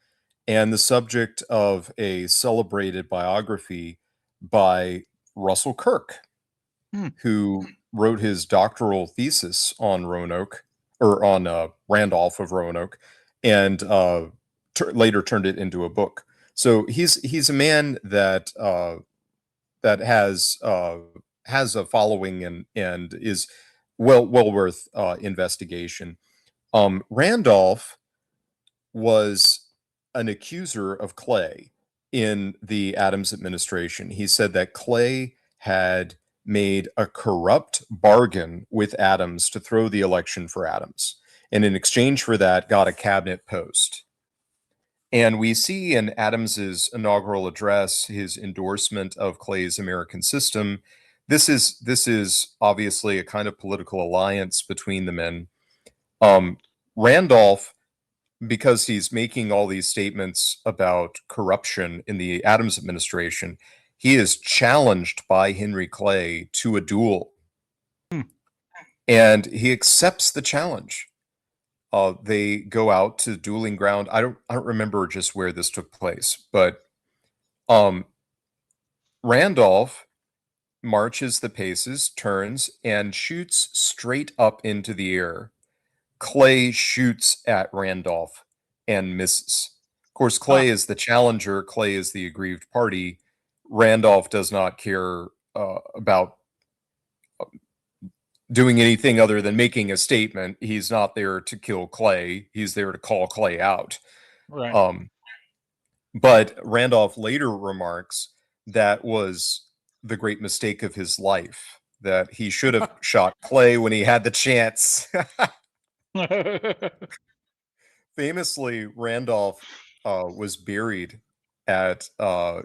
and the subject of a celebrated biography by Russell Kirk, who wrote his doctoral thesis on Roanoke, or on Randolph of Roanoke, and later turned it into a book. So he's a man that has a following and is well worth investigation. Randolph was an accuser of Clay in the Adams administration. He said that Clay had made a corrupt bargain with Adams to throw the election for Adams, and in exchange for that got a cabinet post. And we see in Adams's inaugural address his endorsement of Clay's American system. This is obviously a kind of political alliance between the men. Randolph because he's making all these statements about corruption in the Adams administration, he is challenged by Henry Clay to a duel. And he accepts the challenge. They go out to dueling ground. I don't remember just where this took place, but Randolph marches the paces, turns, and shoots straight up into the air. Clay shoots at Randolph and misses. Of course, Clay is the challenger. Clay is the aggrieved party. Randolph does not care about doing anything other than making a statement. He's not there to kill Clay. He's there to call Clay out. Right. But Randolph later remarks that was the great mistake of his life, that he should have shot Clay when he had the chance. Famously, Randolph was buried at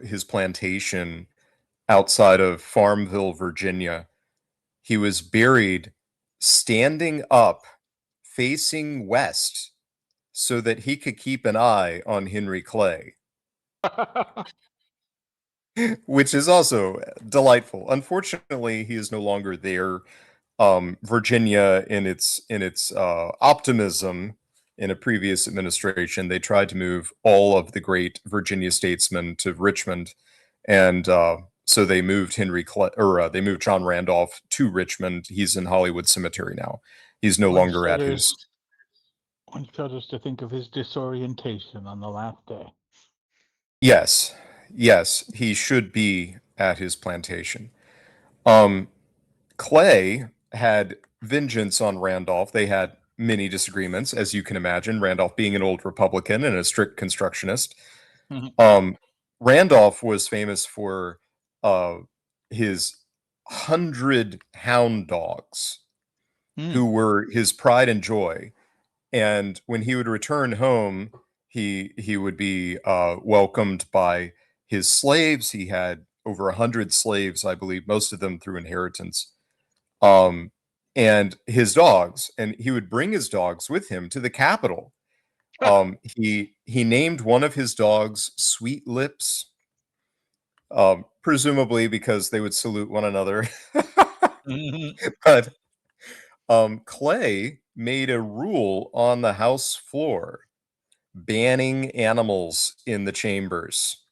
his plantation outside of Farmville, Virginia. He was buried standing up, facing west, so that he could keep an eye on Henry Clay, which is also delightful. Unfortunately, he is no longer there. Virginia, in its optimism in a previous administration, they tried to move all of the great Virginia statesmen to Richmond, and so they moved they moved John Randolph to Richmond. He's in Hollywood Cemetery now. He's no longer at his. One shudders to think of his disorientation on the last day. Yes, he should be at his plantation. Clay had vengeance on Randolph. They had many disagreements, as you can imagine, Randolph being an old Republican and a strict constructionist. Randolph was famous for his 100 hound dogs, who were his pride and joy. And when he would return home, he would be welcomed by his slaves. He had over 100 slaves, I believe, most of them through inheritance. And his dogs, and he would bring his dogs with him to the Capitol. He named one of his dogs Sweet Lips, presumably because they would salute one another. But Clay made a rule on the House floor banning animals in the chambers,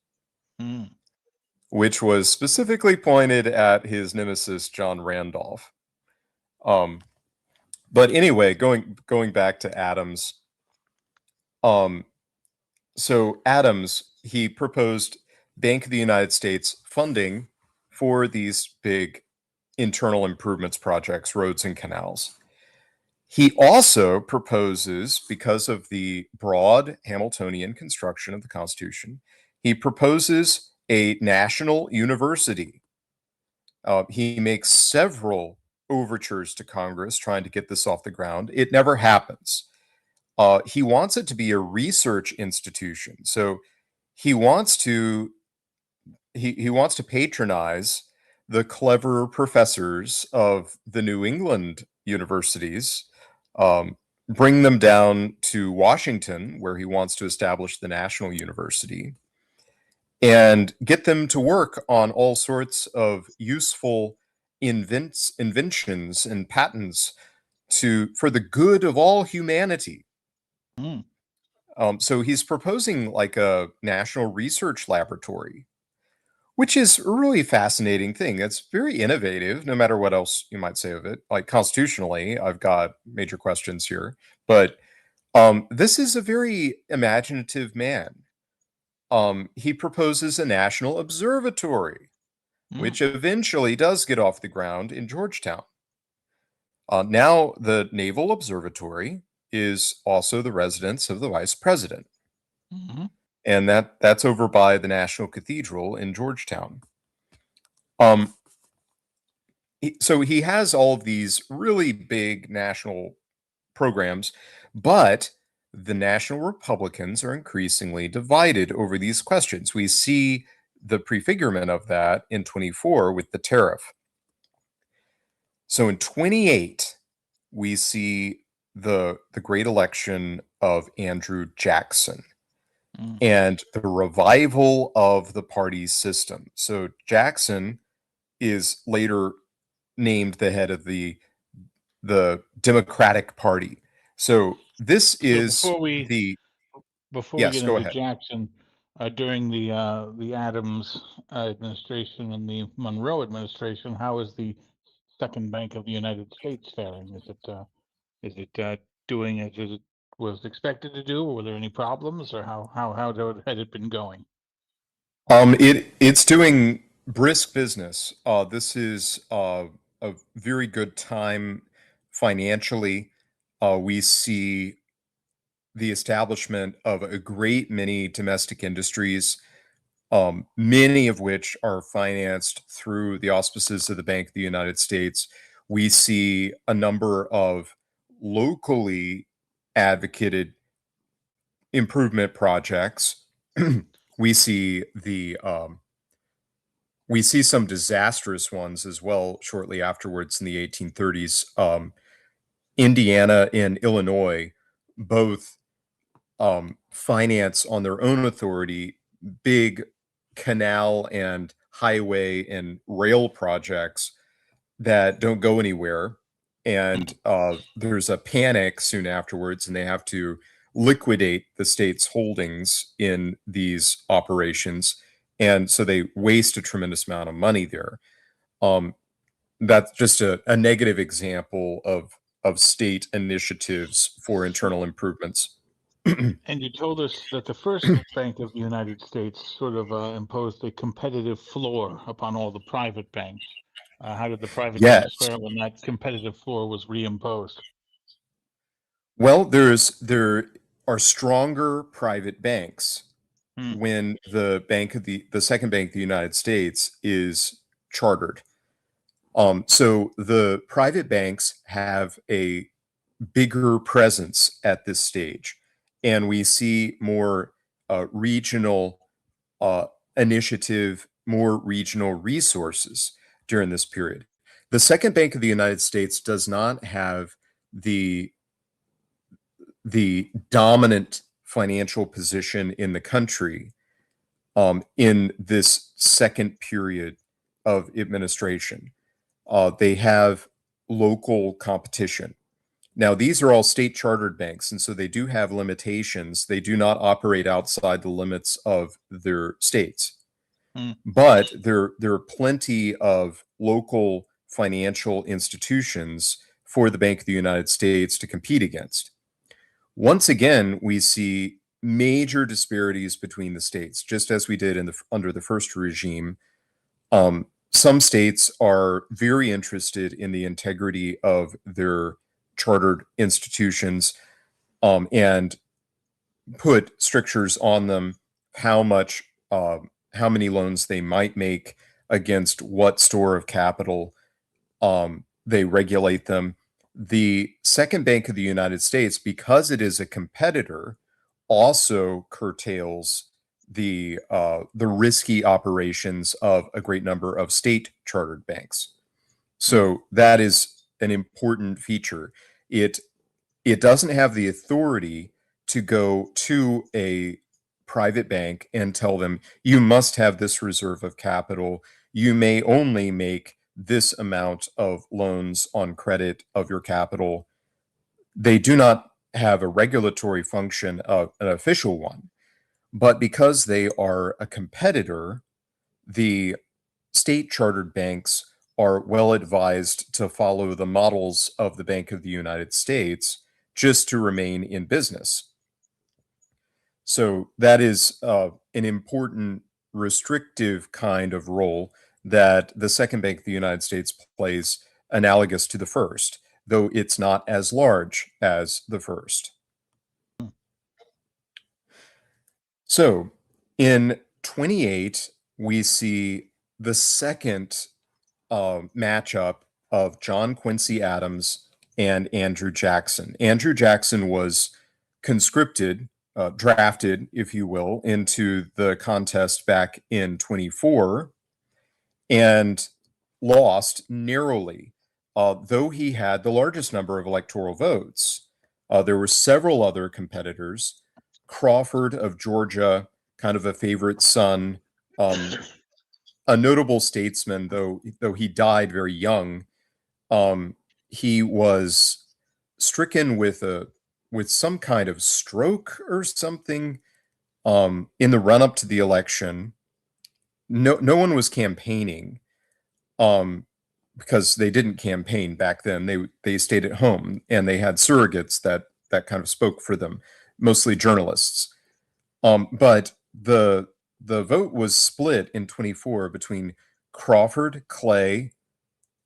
which was specifically pointed at his nemesis, John Randolph. But anyway, going back to Adams. So Adams, he proposed Bank of the United States funding for these big internal improvements projects, roads and canals. He also proposes, because of the broad Hamiltonian construction of the Constitution, he proposes a national university. He makes several overtures to Congress trying to get this off the ground. It never happens. He wants it to be a research institution. So he wants to patronize the clever professors of the New England universities, bring them down to Washington, where he wants to establish the National University, and get them to work on all sorts of useful inventions and patents for the good of all humanity. So he's proposing like a national research laboratory, which is a really fascinating thing. It's very innovative, no matter what else you might say of it. Like constitutionally, I've got major questions here, but this is a very imaginative man. He proposes a national observatory, which eventually does get off the ground in Georgetown. Now the Naval Observatory is also the residence of the Vice President. And that's over by the National Cathedral in Georgetown. So he has all of these really big national programs, but the National Republicans are increasingly divided over these questions. We see the prefigurement of that in 24 with the tariff. So in 28, we see the great election of Andrew Jackson Mm. and the revival of the party's system. So Jackson is later named the head of the Democratic Party. So this is before we the get go into ahead. Jackson, during the Adams administration and the Monroe administration, how is the Second Bank of the United States faring? Is it doing as it was expected to do, or were there any problems, or how had it been going? It's doing brisk business. This is a very good time financially. We see the establishment of a great many domestic industries, many of which are financed through the auspices of the Bank of the United States. We see a number of locally advocated improvement projects. we see the we see some disastrous ones as well shortly afterwards in the 1830s. Indiana and Illinois both finance on their own authority big canal and highway and rail projects that don't go anywhere. And there's a panic soon afterwards, and they have to liquidate the state's holdings in these operations. And so they waste a tremendous amount of money there. That's just a negative example of state initiatives for internal improvements. And you told us that the first Bank of the United States sort of imposed a competitive floor upon all the private banks. How did the private Yes. banks fare when that competitive floor was reimposed? Well, there are stronger private banks when the second bank of the United States is chartered. So the private banks have a bigger presence at this stage, and we see more regional initiative, more regional resources during this period. The second bank of the United States does not have the dominant financial position in the country in this second period of administration. They have local competition. Now, these are all state chartered banks, and so they do have limitations. They do not operate outside the limits of their states. But there are plenty of local financial institutions for the Bank of the United States to compete against. Once again, we see major disparities between the states, just as we did under the first regime. Some states are very interested in the integrity of their chartered institutions and put strictures on them, how many loans they might make against what store of capital. They regulate them. The Second Bank of the United States, because it is a competitor, also curtails the risky operations of a great number of state chartered banks. So that is an important feature. It doesn't have the authority to go to a private bank and tell them, you must have this reserve of capital. You may only make this amount of loans on credit of your capital. They do not have a regulatory function, of an official one. But because they are a competitor, the state chartered banks are well advised to follow the models of the Bank of the United States just to remain in business. So that is an important restrictive kind of role that the Second Bank of the United States plays, analogous to the first, though it's not as large as the first. So in 28, we see the second matchup of John Quincy Adams and Andrew Jackson. Andrew Jackson was conscripted, drafted, if you will, into the contest back in 24 and lost narrowly. Though he had the largest number of electoral votes, There were several other competitors. Crawford of Georgia, kind of a favorite son, a notable statesman, though he died very young. He was stricken with some kind of stroke or something in the run up to the election. No one was campaigning because they didn't campaign back then. They stayed at home and they had surrogates that kind of spoke for them, mostly journalists. But the vote was split in 24 between Crawford, Clay,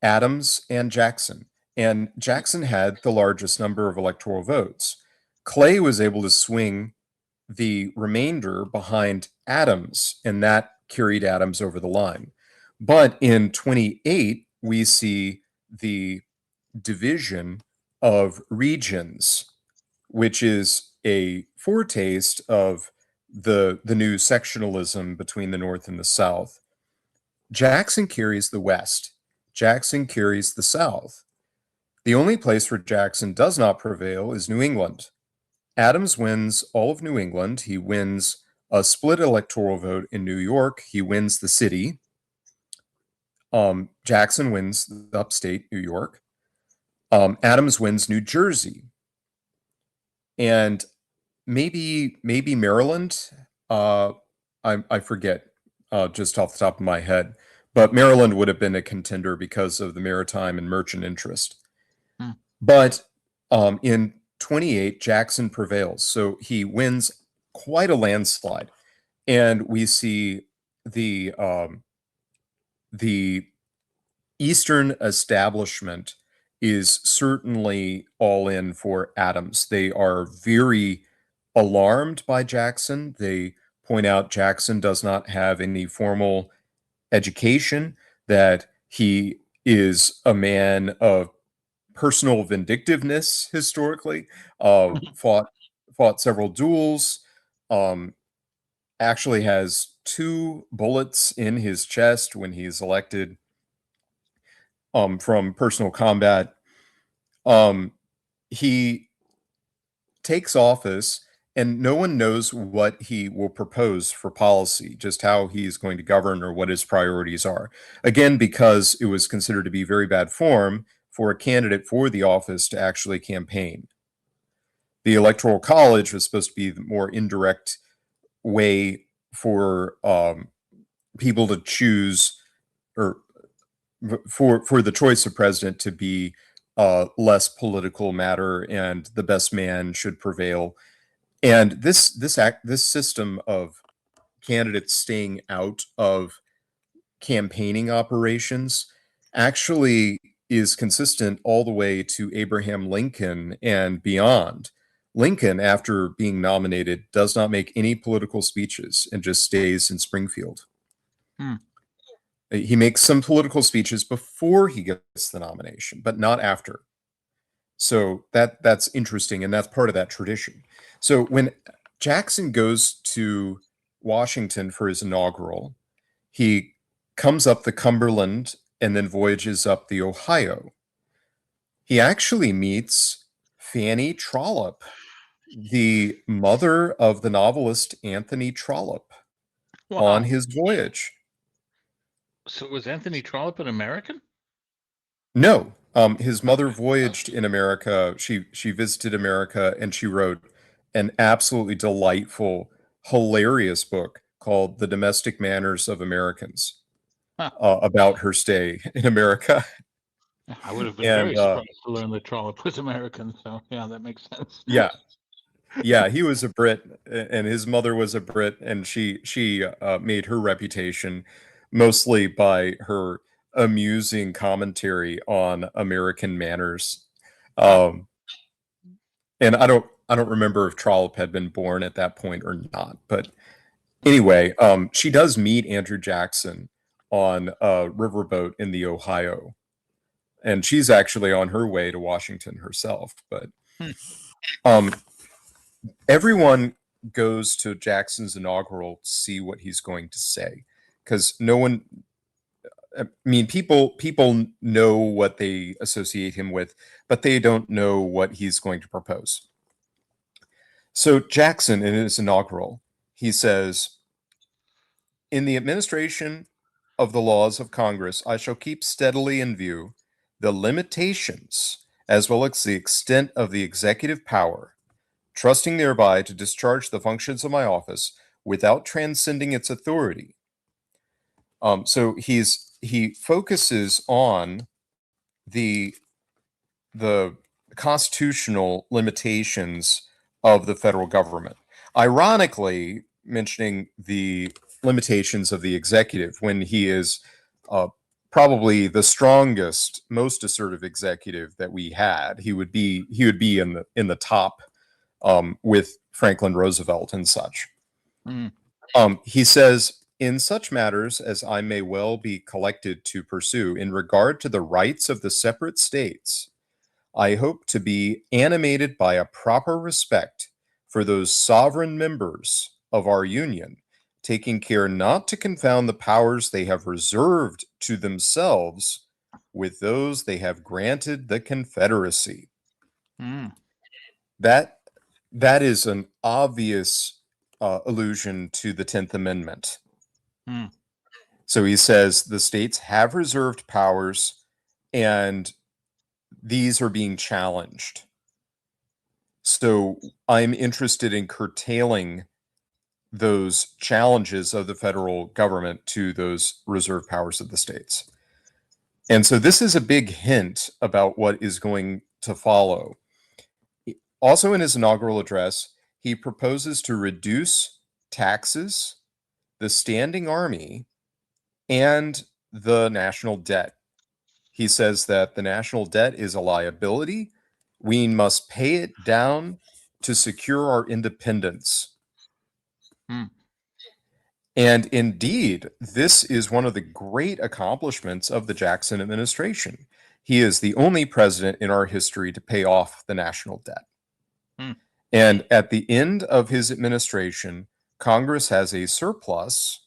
Adams, and Jackson. And Jackson had the largest number of electoral votes. Clay was able to swing the remainder behind Adams, and that carried Adams over the line. But in 28, we see the division of regions, which is a foretaste of the new sectionalism between the North and the South. Jackson carries the West. Jackson carries the South. The only place where Jackson does not prevail is New England. Adams wins all of New England. He wins a split electoral vote in New York. He wins the city. Jackson wins upstate New York. Adams wins New Jersey. And maybe Maryland. I forget just off the top of my head. But Maryland would have been a contender because of the maritime and merchant interest. But in 28, Jackson prevails. So he wins quite a landslide. And we see the Eastern establishment is certainly all in for Adams. They are very alarmed by Jackson. They point out Jackson does not have any formal education, that he is a man of personal vindictiveness historically, fought several duels, actually has 2 bullets in his chest when he's elected from personal combat. He takes office and no one knows what he will propose for policy, just how he's going to govern or what his priorities are. Again, because it was considered to be very bad form for a candidate for the office to actually campaign. The Electoral College was supposed to be the more indirect way for people to choose, or for the choice of president to be less political matter, and the best man should prevail. And this system of candidates staying out of campaigning operations actually is consistent all the way to Abraham Lincoln and beyond. Lincoln, after being nominated, does not make any political speeches and just stays in Springfield. He makes some political speeches before he gets the nomination, but not after. So that's interesting, and that's part of that tradition. So when Jackson goes to Washington for his inaugural, he comes up the Cumberland and then voyages up the Ohio. He actually meets Fanny Trollope, the mother of the novelist Anthony Trollope, on his voyage. So was Anthony Trollope an American? No. His mother voyaged in America. She visited America, and she wrote an absolutely delightful, hilarious book called The Domestic Manners of Americans, about her stay in America. I would have been very surprised to learn that Trollope was American. So yeah, that makes sense. Yeah, he was a Brit, and his mother was a Brit, and she made her reputation mostly by her amusing commentary on American manners. And I don't remember if Trollope had been born at that point or not, but anyway, she does meet Andrew Jackson on a riverboat in the Ohio, and she's actually on her way to Washington herself. But everyone goes to Jackson's inaugural to see what he's going to say, because no one I mean, people know what they associate him with, but they don't know what he's going to propose. So Jackson, in his inaugural, he says, "In the administration of the laws of Congress, I shall keep steadily in view the limitations as well as the extent of the executive power, trusting thereby to discharge the functions of my office without transcending its authority." So he focuses on the constitutional limitations of the federal government. Ironically, mentioning the limitations of the executive when he is probably the strongest, most assertive executive that we had. He would be in the top with Franklin Roosevelt and such. He says, "In such matters as I may well be collected to pursue in regard to the rights of the separate states, I hope to be animated by a proper respect for those sovereign members of our Union, taking care not to confound the powers they have reserved to themselves with those they have granted the Confederacy." That is an obvious allusion to the 10th Amendment. So he says the states have reserved powers and these are being challenged. So I'm interested in curtailing those challenges of the federal government to those reserved powers of the states. And so this is a big hint about what is going to follow. Also in his inaugural address, he proposes to reduce taxes, the standing army, and the national debt. He says that the national debt is a liability. We must pay it down to secure our independence. And indeed, this is one of the great accomplishments of the Jackson administration. He is the only president in our history to pay off the national debt. And at the end of his administration, Congress has a surplus.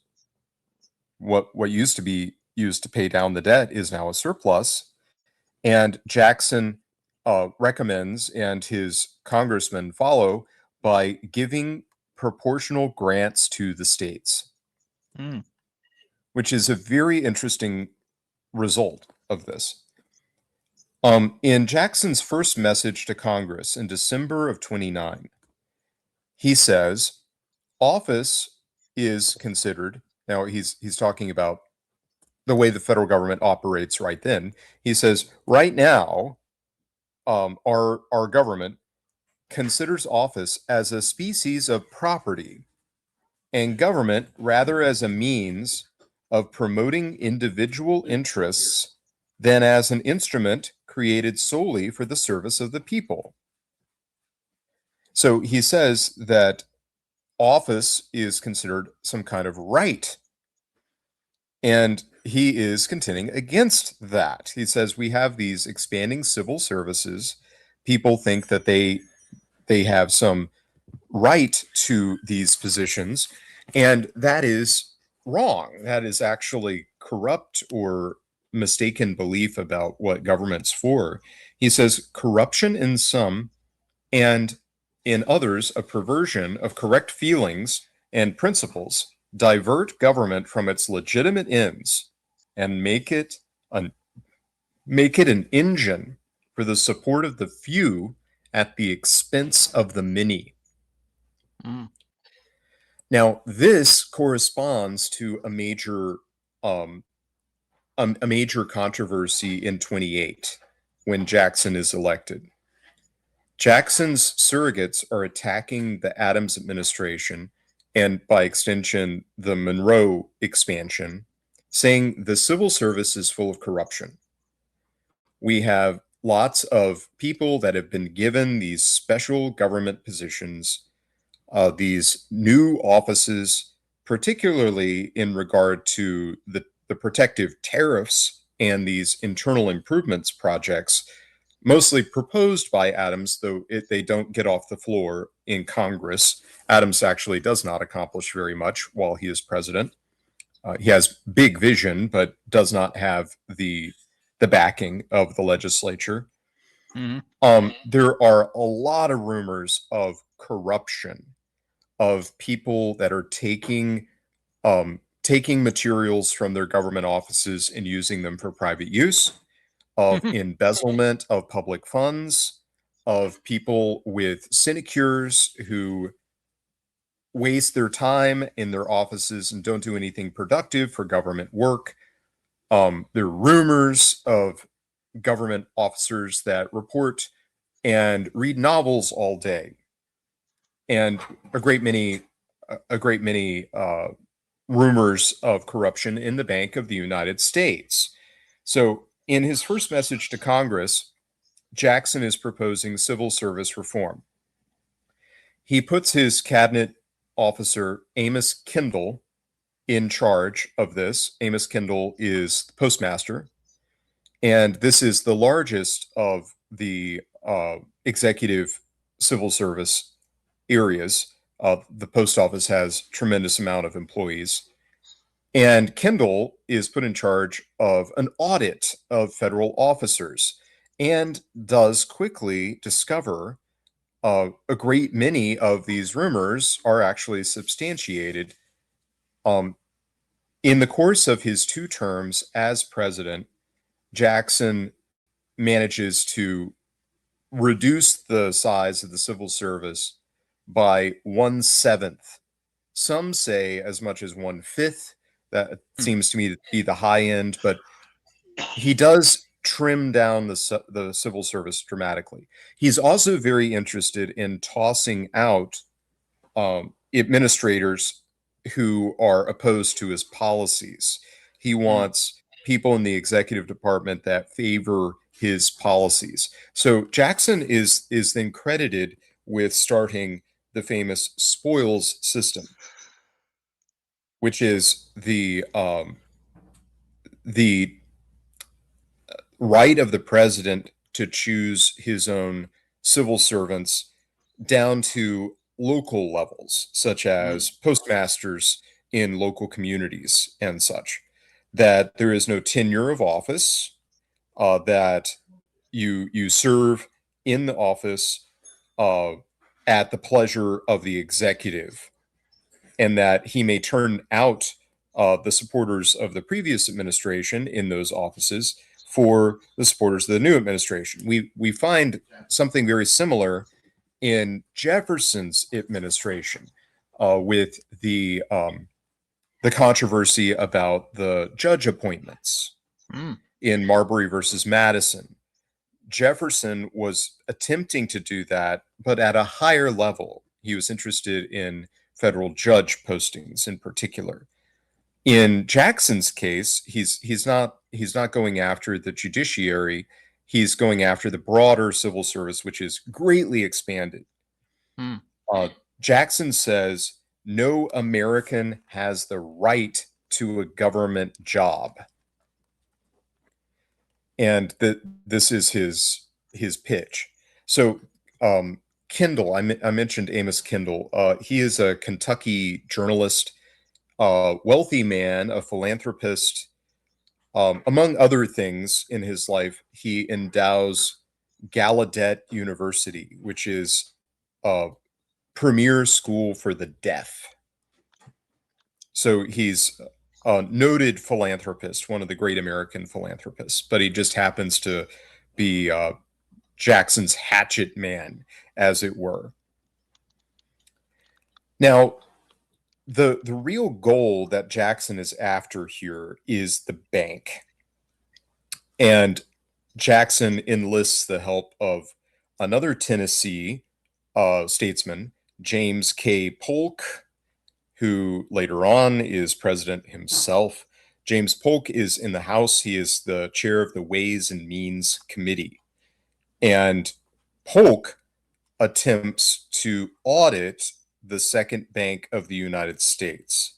What used to be used to pay down the debt is now a surplus. And Jackson recommends, and his congressmen follow, by giving proportional grants to the states, which is a very interesting result of this. In Jackson's first message to Congress in December of 29, he says, office is considered, now he's talking about the way the federal government operates right then. He says, right now, our government considers office as a species of property and government rather as a means of promoting individual interests than as an instrument created solely for the service of the people. So he says that office is considered some kind of right. And he is contending against that. He says we have these expanding civil services. People think that they have some right to these positions, and that is wrong. That is actually corrupt or mistaken belief about what government's for. He says corruption in some and in others a perversion of correct feelings and principles divert government from its legitimate ends and make it an engine for the support of the few at the expense of the many. Now, this corresponds to a major controversy in 28 when Jackson is elected. Jackson's surrogates are attacking the Adams administration and, by extension, the Monroe expansion, saying the civil service is full of corruption. We have lots of people that have been given these special government positions, these new offices, particularly in regard to the protective tariffs and these internal improvements projects, mostly proposed by Adams, though they don't get off the floor in Congress. Adams actually does not accomplish very much while he is president. He has big vision, but does not have the backing of the legislature. There are a lot of rumors of corruption, of people that are taking materials from their government offices and using them for private use, of embezzlement of public funds, of people with sinecures who waste their time in their offices and don't do anything productive for government work. There are rumors of government officers that report and read novels all day, and a great many rumors of corruption in the Bank of the United States. So, in his first message to Congress, Jackson is proposing civil service reform. He puts his cabinet officer, Amos Kendall, in charge of this. Amos Kendall is the postmaster, and this is the largest of the executive civil service areas. The post office has tremendous amount of employees. And Kendall is put in charge of an audit of federal officers and does quickly discover a great many of these rumors are actually substantiated. In the course of his 2 terms as president, Jackson manages to reduce the size of the civil service by 1/7. Some say as much as 1/5. That seems to me to be the high end, but he does trim down the civil service dramatically. He's also very interested in tossing out administrators who are opposed to his policies. He wants people in the executive department that favor his policies. So Jackson is then credited with starting the famous spoils system, which is the right of the president to choose his own civil servants down to local levels, such as postmasters in local communities and such. That there is no tenure of office, that you serve in the office at the pleasure of the executive, and that he may turn out the supporters of the previous administration in those offices for the supporters of the new administration. We find something very similar in Jefferson's administration with the controversy about the judge appointments in Marbury versus Madison. Jefferson was attempting to do that, but at a higher level. He was interested in federal judge postings in particular. In Jackson's case, he's not going after the judiciary. He's going after the broader civil service, which is greatly expanded. Jackson says no American has the right to a government job, and this is his pitch. So Kendall, I mentioned Amos Kendall. He is a Kentucky journalist, wealthy man, a philanthropist. Among other things in his life, he endows Gallaudet University, which is a premier school for the deaf. So he's a noted philanthropist, one of the great American philanthropists, but he just happens to be Jackson's hatchet man, as it were. Now, the real goal that Jackson is after here is the bank. And Jackson enlists the help of another Tennessee statesman, James K. Polk, who later on is president himself. James Polk is in the House. He is the chair of the Ways and Means Committee. And Polk attempts to audit the second bank of the United States.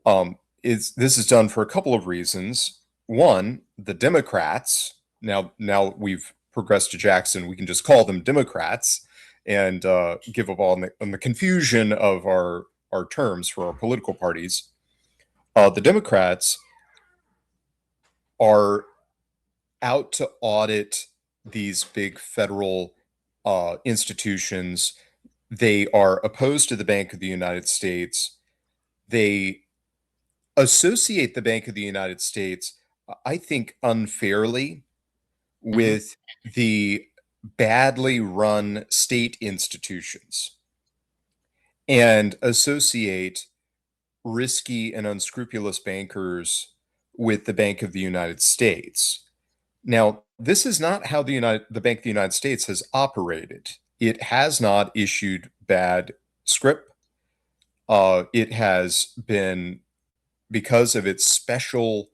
This is done for a couple of reasons. One, the Democrats, now we've progressed to Jackson, we can just call them Democrats and give up on the confusion of our terms for our political parties. The Democrats are out to audit these big federal institutions. They are opposed to the Bank of the United States. They associate the Bank of the United States, I think, unfairly with the badly run state institutions and associate risky and unscrupulous bankers with the Bank of the United States. Now, this is not how the Bank of the United States has operated. It has not issued bad script. It has been, because of its special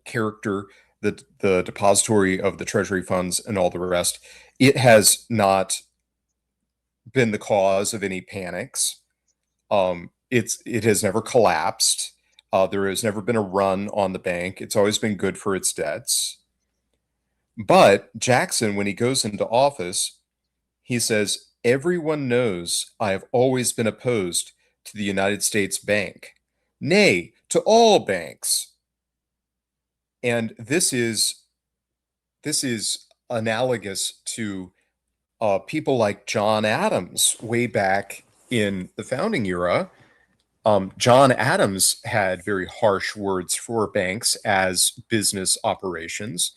character, the depository of the Treasury funds and all the rest, it has not been the cause of any panics. It has never collapsed. There has never been a run on the bank. It's always been good for its debts. But Jackson, when he goes into office, he says, "Everyone knows I have always been opposed to the United States Bank, nay, to all banks." And this is analogous to people like John Adams way back in the founding era. John Adams had very harsh words for banks as business operations,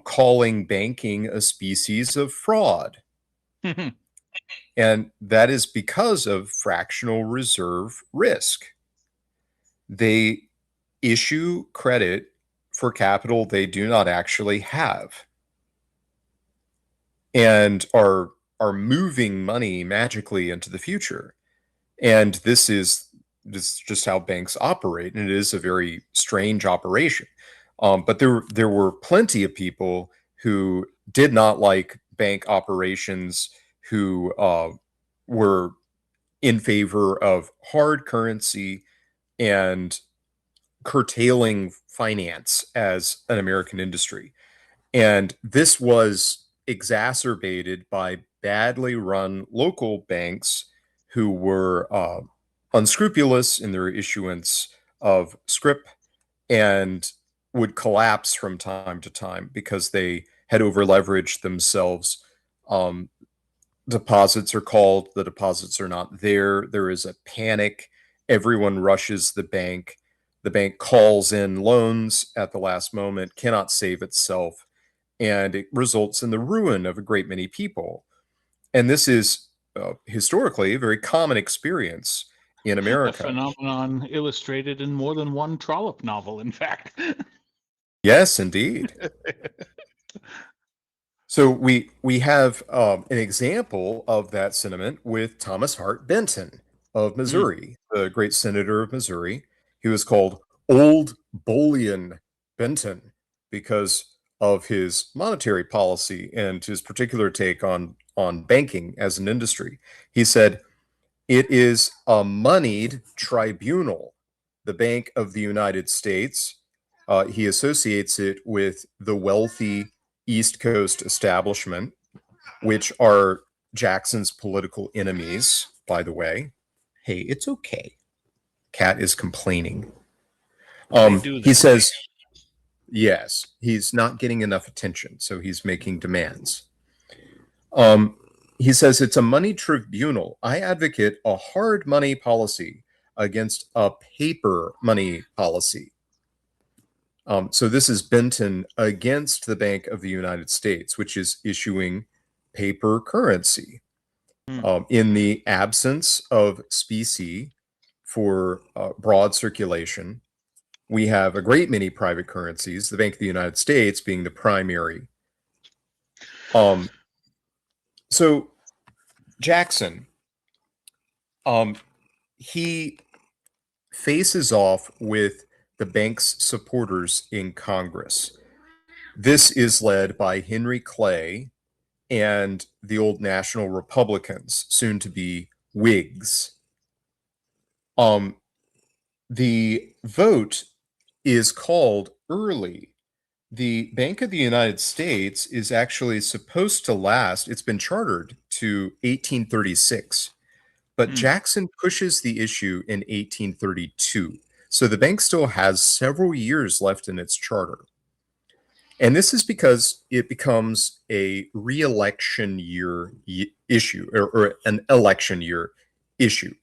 calling banking a species of fraud. And that is because of fractional reserve risk. They issue credit for capital they do not actually have and are moving money magically into the future. And this is just how banks operate, and it is a very strange operation. But there were plenty of people who did not like bank operations, who were in favor of hard currency and curtailing finance as an American industry. And this was exacerbated by badly run local banks who were unscrupulous in their issuance of scrip and would collapse from time to time because they had over-leveraged themselves. Deposits are called, the deposits are not there. There is a panic. Everyone rushes the bank. The bank calls in loans at the last moment, cannot save itself, and it results in the ruin of a great many people. And this is historically a very common experience in America. A phenomenon illustrated in more than one Trollope novel, in fact. Yes, indeed. So we have an example of that sentiment with Thomas Hart Benton of Missouri, the great senator of Missouri. He was called Old Bullion Benton because of his monetary policy and his particular take on banking as an industry. He said, "It is a moneyed tribunal, the Bank of the United States." He associates it with the wealthy East Coast establishment, which are Jackson's political enemies, by the way. Hey, it's okay. Cat is complaining. He says, yes, he's not getting enough attention, so he's making demands. He says it's a money tribunal. I advocate a hard money policy against a paper money policy. So this is Benton against the Bank of the United States, which is issuing paper currency. In the absence of specie for broad circulation, we have a great many private currencies, the Bank of the United States being the primary. So Jackson, he faces off with the bank's supporters in Congress. This is led by Henry Clay and the old National Republicans, soon to be Whigs. The vote is called early. The Bank of the United States is actually supposed to last, it's been chartered to 1836, But Jackson pushes the issue in 1832. So the bank still has several years left in its charter. And this is because it becomes a re-election year issue, or an election year issue.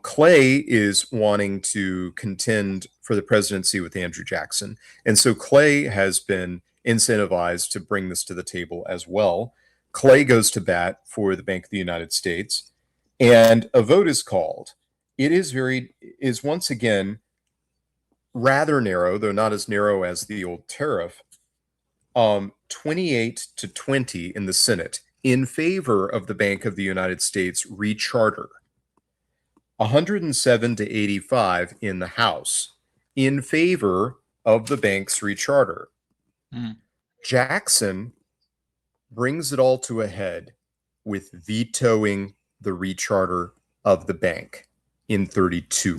Clay is wanting to contend for the presidency with Andrew Jackson. And so Clay has been incentivized to bring this to the table as well. Clay goes to bat for the Bank of the United States, and a vote is called. It is once again rather narrow, though not as narrow as the old tariff. 28 to 20 in the Senate in favor of the Bank of the United States recharter. 107 to 85 in the House in favor of the bank's recharter. Jackson brings it all to a head with vetoing the recharter of the bank in 32.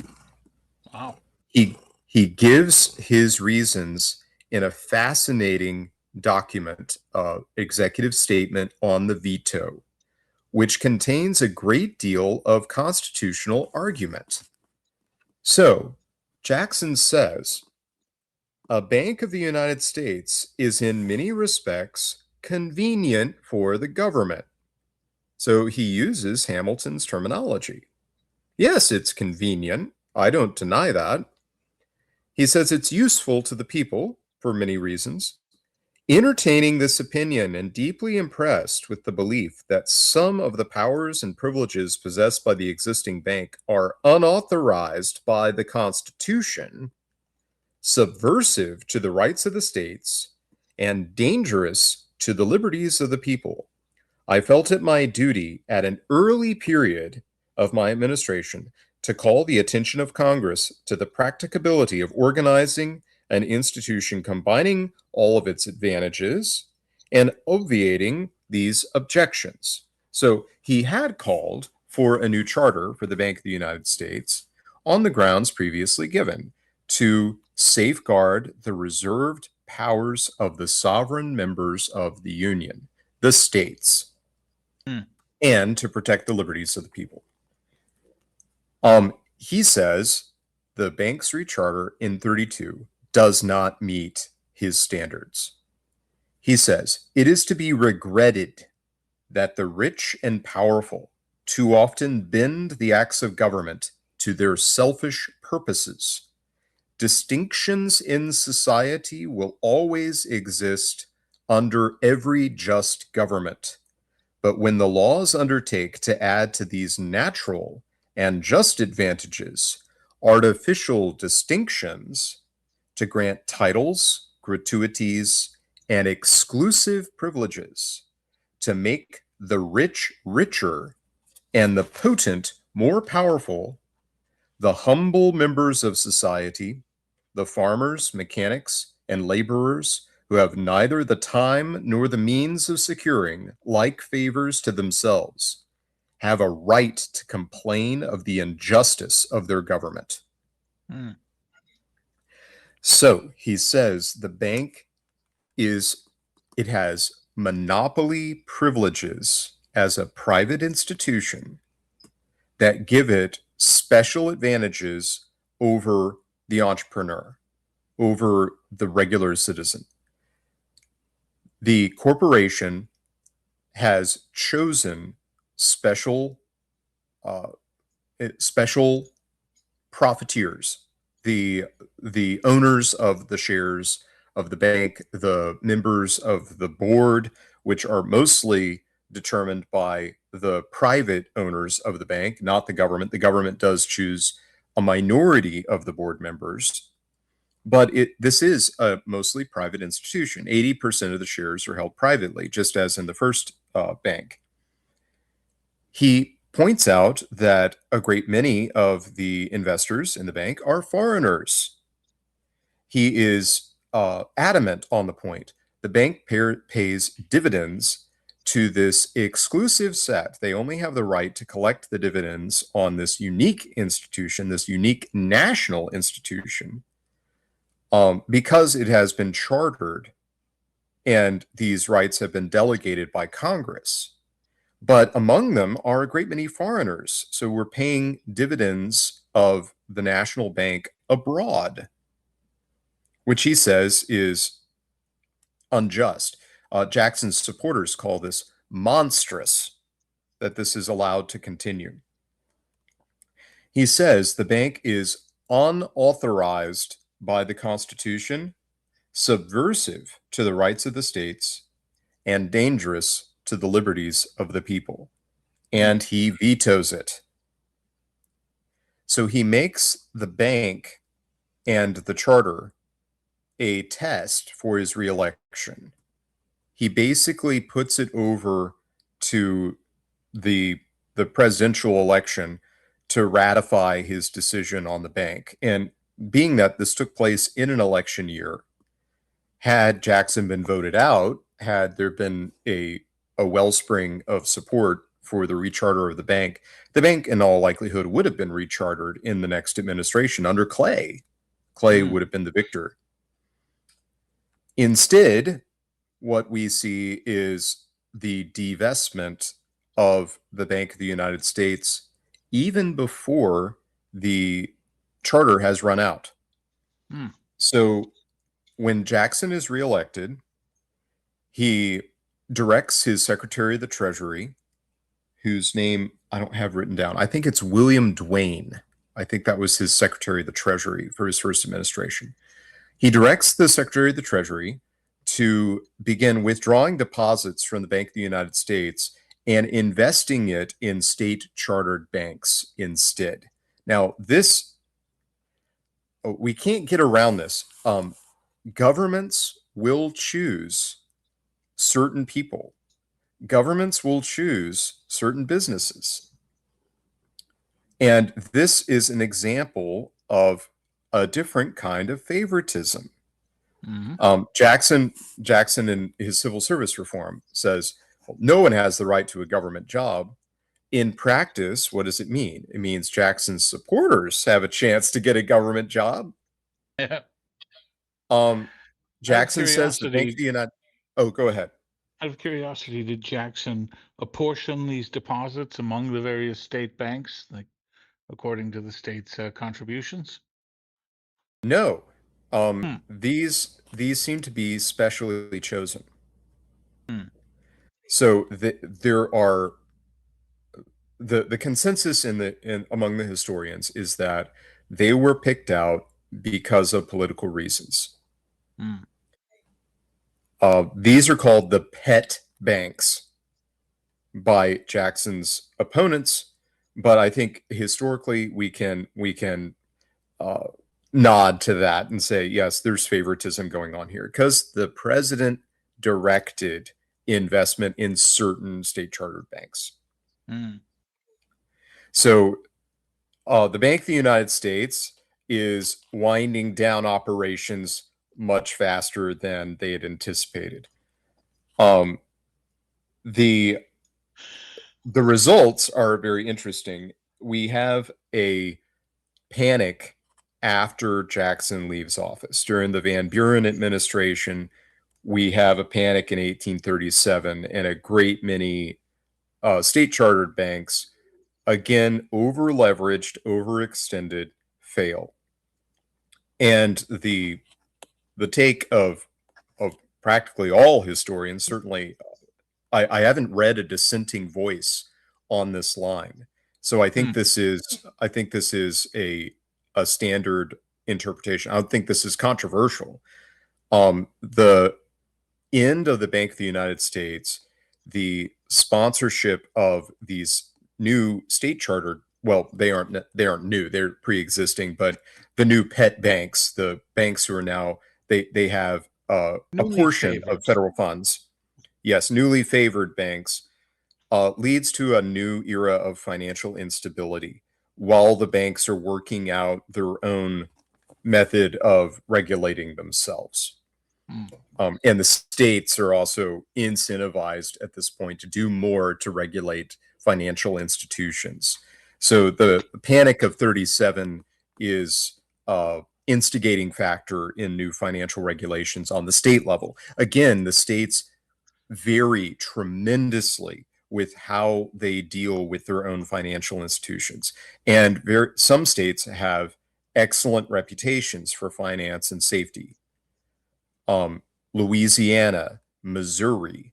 Wow. He gives his reasons in a fascinating document, executive statement on the veto, which contains a great deal of constitutional argument. So, Jackson says, a Bank of the United States is in many respects convenient for the government. So he uses Hamilton's terminology. Yes, it's convenient. I don't deny that. He says it's useful to the people for many reasons. Entertaining this opinion and deeply impressed with the belief that some of the powers and privileges possessed by the existing bank are unauthorized by the Constitution, subversive to the rights of the states, and dangerous to the liberties of the people, I felt it my duty at an early period of my administration to call the attention of Congress to the practicability of organizing an institution combining all of its advantages and obviating these objections. So he had called for a new charter for the Bank of the United States on the grounds previously given to safeguard the reserved powers of the sovereign members of the Union, the states, and to protect the liberties of the people. He says the bank's recharter in 32 does not meet his standards. He says, it is to be regretted that the rich and powerful too often bend the acts of government to their selfish purposes. Distinctions in society will always exist under every just government. But when the laws undertake to add to these natural and just advantages artificial distinctions, to grant titles, gratuities, and exclusive privileges, to make the rich richer and the potent more powerful, the humble members of society, the farmers, mechanics, and laborers who have neither the time nor the means of securing like favors to themselves, have a right to complain of the injustice of their government. So he says the bank it has monopoly privileges as a private institution that give it special advantages over the entrepreneur, over the regular citizen. The corporation has chosen special profiteers, the owners of the shares of the bank, the members of the board, which are mostly determined by the private owners of the bank, not the government. The government does choose a minority of the board members, but this is a mostly private institution. 80% of the shares are held privately, just as in the first bank. He points out that a great many of the investors in the bank are foreigners. He is adamant on the point. The bank pays dividends to this exclusive set. They only have the right to collect the dividends on this unique institution, this unique national institution, because it has been chartered and these rights have been delegated by Congress. But among them are a great many foreigners. So we're paying dividends of the national bank abroad, which he says is unjust. Jackson's supporters call this monstrous, that this is allowed to continue. He says the bank is unauthorized by the Constitution, subversive to the rights of the states, and dangerous to the liberties of the people. And he vetoes it. So he makes the bank and the charter a test for his reelection. He basically puts it over to the presidential election to ratify his decision on the bank. And being that this took place in an election year, had Jackson been voted out, had there been a wellspring of support for the recharter of the bank in all likelihood would have been rechartered in the next administration under Clay. Clay would have been the victor. Instead, what we see is the divestment of the Bank of the United States even before the charter has run out. So when Jackson is reelected, he directs his Secretary of the Treasury, whose name I don't have written down. I think it's William Duane. I think that was his Secretary of the Treasury for his first administration. He directs the Secretary of the Treasury to begin withdrawing deposits from the Bank of the United States and investing it in state-chartered banks instead. Now, we can't get around this. Governments will choose certain people. Governments will choose certain businesses. And this is an example of a different kind of favoritism. Jackson in his civil service reform says, no one has the right to a government job. In practice, what does it mean? It means Jackson's supporters have a chance to get a government job. Yeah. Jackson says the Bank of the United... Oh, go ahead. Out of curiosity, did Jackson apportion these deposits among the various state banks, like according to the state's contributions? No. These seem to be specially chosen. So there are the consensus among the historians is that they were picked out because of political reasons. These are called the pet banks by Jackson's opponents, but I think historically we can nod to that and say, yes, there's favoritism going on here because the president directed investment in certain state-chartered banks. So the Bank of the United States is winding down operations much faster than they had anticipated. The results are very interesting. We have a panic after Jackson leaves office. During the Van Buren administration, we have a panic in 1837, and a great many state-chartered banks, again, over-leveraged, overextended, fail. And the take of practically all historians, certainly, I haven't read a dissenting voice on this line. So I think this is a standard interpretation. I don't think this is controversial. The end of the Bank of the United States, the sponsorship of these new state-chartered, well, they aren't new, they're pre-existing, but the new pet banks, the banks who are now, they have a portion of federal funds. Yes, newly favored banks, leads to a new era of financial instability while the banks are working out their own method of regulating themselves. And the states are also incentivized at this point to do more to regulate financial institutions. So the Panic of 37 is instigating factor in new financial regulations on the state level. Again, the states vary tremendously with how they deal with their own financial institutions. And some states have excellent reputations for finance and safety. Louisiana, Missouri,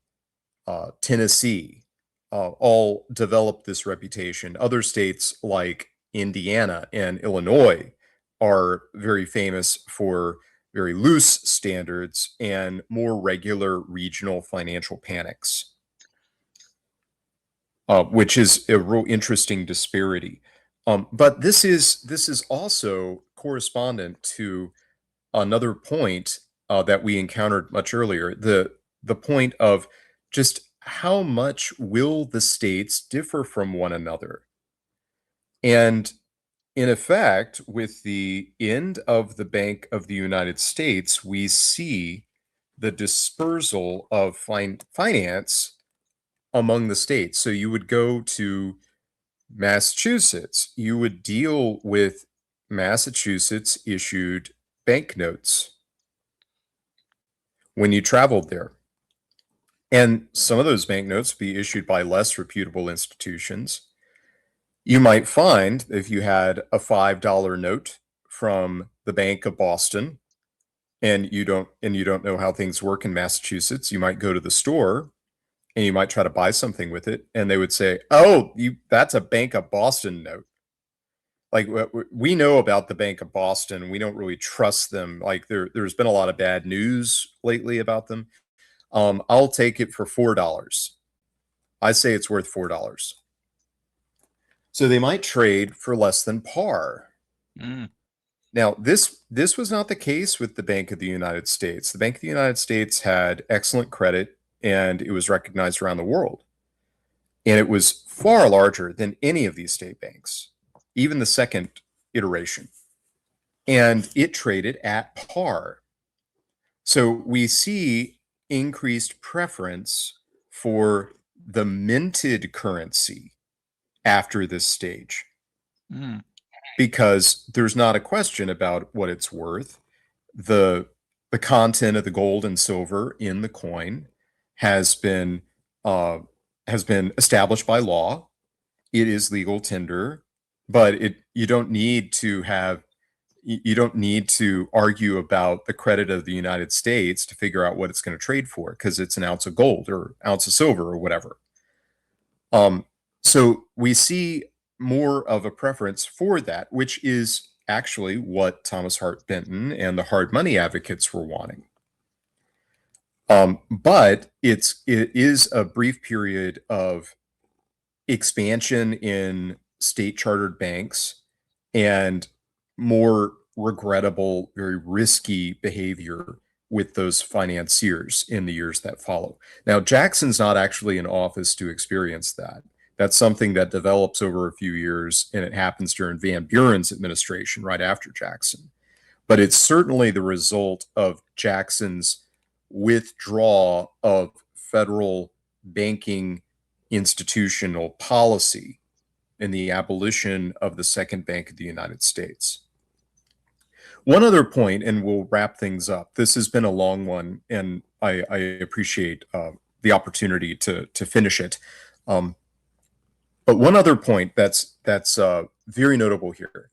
Tennessee, all developed this reputation. Other states like Indiana and Illinois are very famous for very loose standards and more regular regional financial panics, which is a real interesting disparity. But this is also correspondent to another point that we encountered much earlier, the point of just how much will the states differ from one another. And in effect, with the end of the Bank of the United States, we see the dispersal of finance among the states. So you would go to Massachusetts, you would deal with Massachusetts issued banknotes when you traveled there. And some of those banknotes be issued by less reputable institutions. You might find if you had a $5 note from the Bank of Boston and you don't know how things work in Massachusetts, you might go to the store and you might try to buy something with it and they would say, "Oh, that's a Bank of Boston note." Like, we know about the Bank of Boston, we don't really trust them. Like, there's been a lot of bad news lately about them. I'll take it for $4. I say it's worth $4. So they might trade for less than par. Now, this was not the case with the Bank of the United States. The Bank of the United States had excellent credit, and it was recognized around the world. And it was far larger than any of these state banks, even the second iteration. And it traded at par. So we see increased preference for the minted currency after this stage, because there's not a question about what it's worth. The content of the gold and silver in the coin has been established by law. It is legal tender, but you don't need to argue about the credit of the United States to figure out what it's going to trade for, because it's an ounce of gold or ounce of silver or whatever. So we see more of a preference for that, which is actually what Thomas Hart Benton and the hard money advocates were wanting. But it is a brief period of expansion in state chartered banks and more regrettable, very risky behavior with those financiers in the years that follow. Now, Jackson's not actually in office to experience that. That's something that develops over a few years, and it happens during Van Buren's administration right after Jackson. But it's certainly the result of Jackson's withdrawal of federal banking institutional policy and the abolition of the Second Bank of the United States. One other point, and we'll wrap things up. This has been a long one, and I appreciate the opportunity to finish it. But one other point that's very notable here.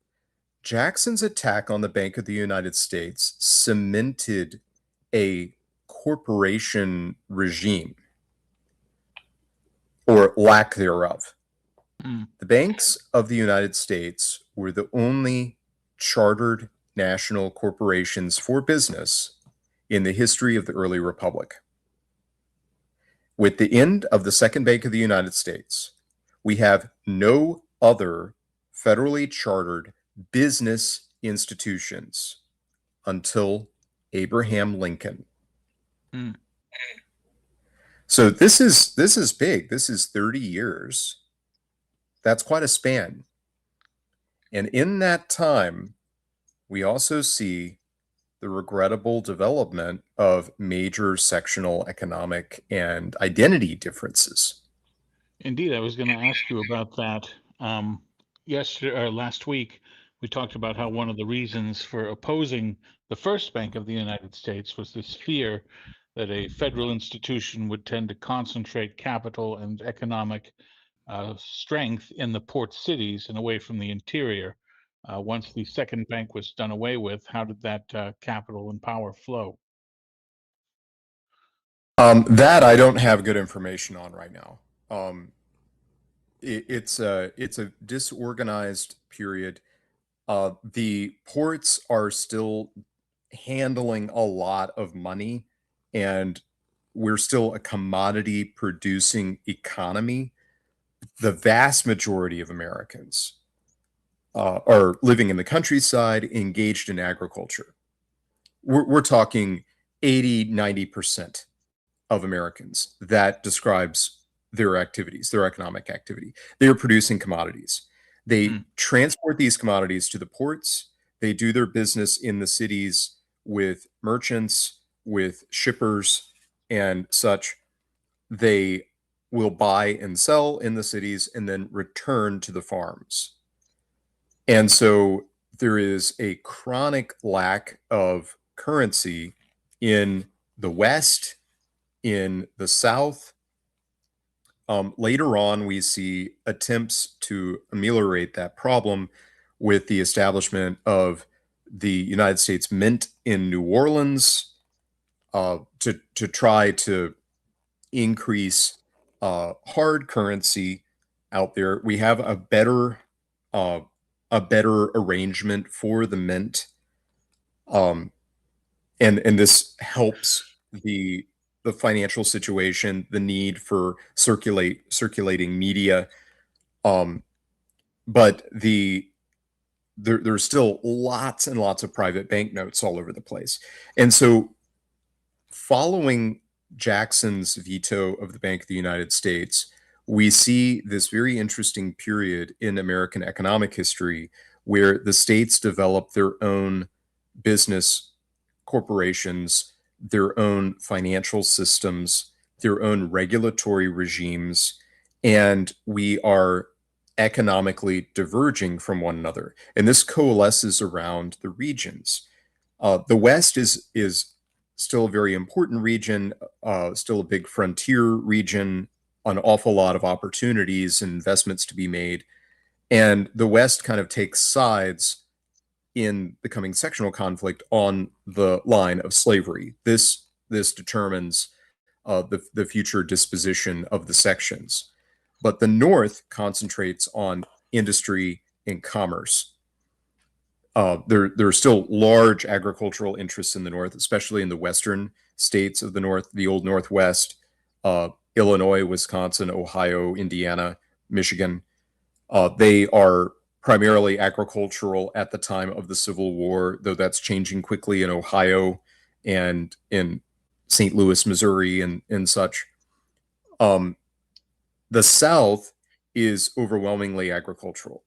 Jackson's attack on the Bank of the United States cemented a corporation regime, or lack thereof. The banks of the United States were the only chartered national corporations for business in the history of the early republic. With the end of the Second Bank of the United States, we have no other federally chartered business institutions until Abraham Lincoln. So this is big. This is 30 years. That's quite a span. And in that time, we also see the regrettable development of major sectional economic and identity differences. Indeed, I was going to ask you about that. Yesterday or last week, we talked about how one of the reasons for opposing the first Bank of the United States was this fear that a federal institution would tend to concentrate capital and economic strength in the port cities and away from the interior. Once the second bank was done away with, how did that capital and power flow? That I don't have good information on right now. It's a disorganized period. The ports are still handling a lot of money, and we're still a commodity producing economy. The vast majority of Americans are living in the countryside, engaged in agriculture. We're talking 80-90% of Americans. That describes their activities, their economic activity. They are producing commodities. They transport these commodities to the ports. They do their business in the cities with merchants, with shippers, and such. They will buy and sell in the cities and then return to the farms. And so there is a chronic lack of currency in the West, in the South. Later on, we see attempts to ameliorate that problem with the establishment of the United States Mint in New Orleans to try to increase hard currency out there. We have a better arrangement for the mint, and this helps the financial situation, the need for circulating media, but there's still lots and lots of private banknotes all over the place. And so following Jackson's veto of the Bank of the United States, we see this very interesting period in American economic history where the states develop their own business corporations, their own financial systems, their own regulatory regimes, and we are economically diverging from one another. And this coalesces around the regions. The West is still a very important region, still a big frontier region, an awful lot of opportunities and investments to be made. And the West kind of takes sides in the coming sectional conflict on the line of slavery. This determines the future disposition of the sections. But the North concentrates on industry and commerce. There are still large agricultural interests in the North, especially in the western states of the North, the old Northwest, Illinois, Wisconsin, Ohio, Indiana, Michigan. They are primarily agricultural at the time of the Civil War, though that's changing quickly in Ohio and in St. Louis, Missouri, and such. The South is overwhelmingly agricultural,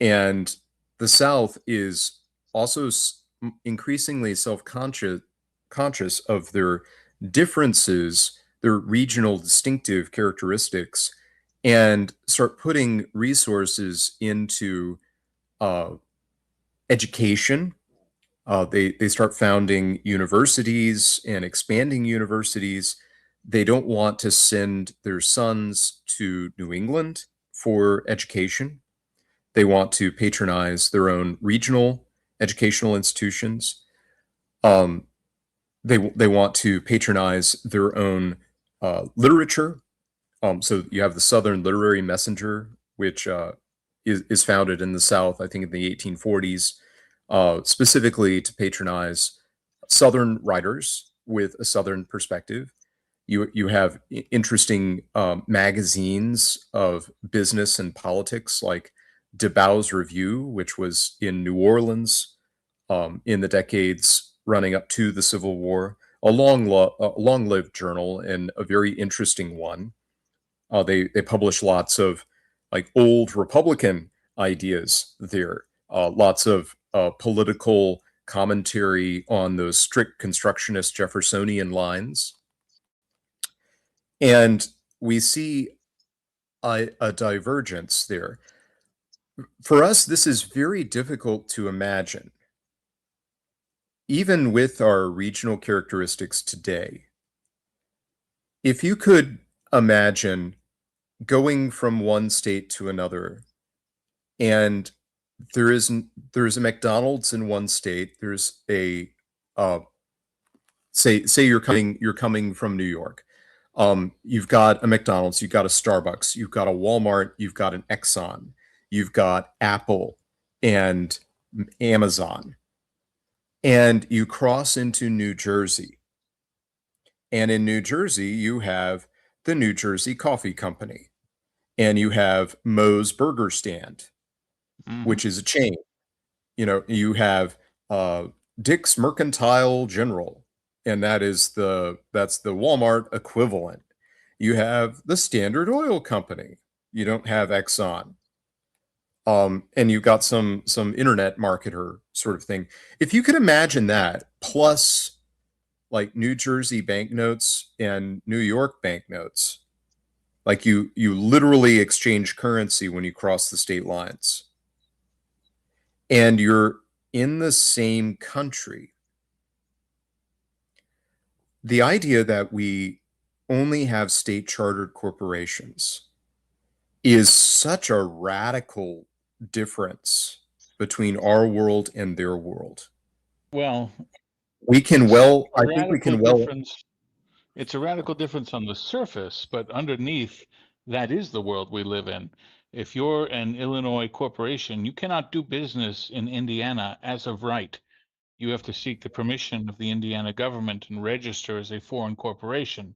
and the South is also increasingly self-conscious of their differences, their regional distinctive characteristics, and start putting resources into education. They start founding universities and expanding universities. They don't want to send their sons to New England for education. They want to patronize their own regional educational institutions. They want to patronize their own literature. So you have the Southern Literary Messenger, which is founded in the South, I think in the 1840s, specifically to patronize Southern writers with a Southern perspective. You have interesting magazines of business and politics like DeBow's Review, which was in New Orleans in the decades running up to the Civil War, a long-lived journal and a very interesting one. They publish lots of like old Republican ideas there, lots of political commentary on those strict constructionist Jeffersonian lines. And we see a divergence there. For us, this is very difficult to imagine. Even with our regional characteristics today, If you could imagine going from one state to another, and there's a McDonald's in one state, there's a uh, say you're coming from New York. You've got a McDonald's, you've got a Starbucks, you've got a Walmart, you've got an Exxon, you've got Apple and Amazon, and you cross into New Jersey. And in New Jersey, you have the New Jersey Coffee Company, and you have Moe's Burger Stand, which is a chain. You have Dick's Mercantile General, and that's the Walmart equivalent. You have the Standard Oil Company. You don't have Exxon. And you've got some internet marketer sort of thing. If you could imagine that, plus like New Jersey banknotes and New York banknotes, like you literally exchange currency when you cross the state lines, and you're in the same country. The idea that we only have state chartered corporations is such a radical difference between our world and their world. Well, I think we can it's a radical difference on the surface, but underneath, that is the world we live in. If you're an Illinois corporation, you cannot do business in Indiana as of right. You have to seek the permission of the Indiana government and register as a foreign corporation.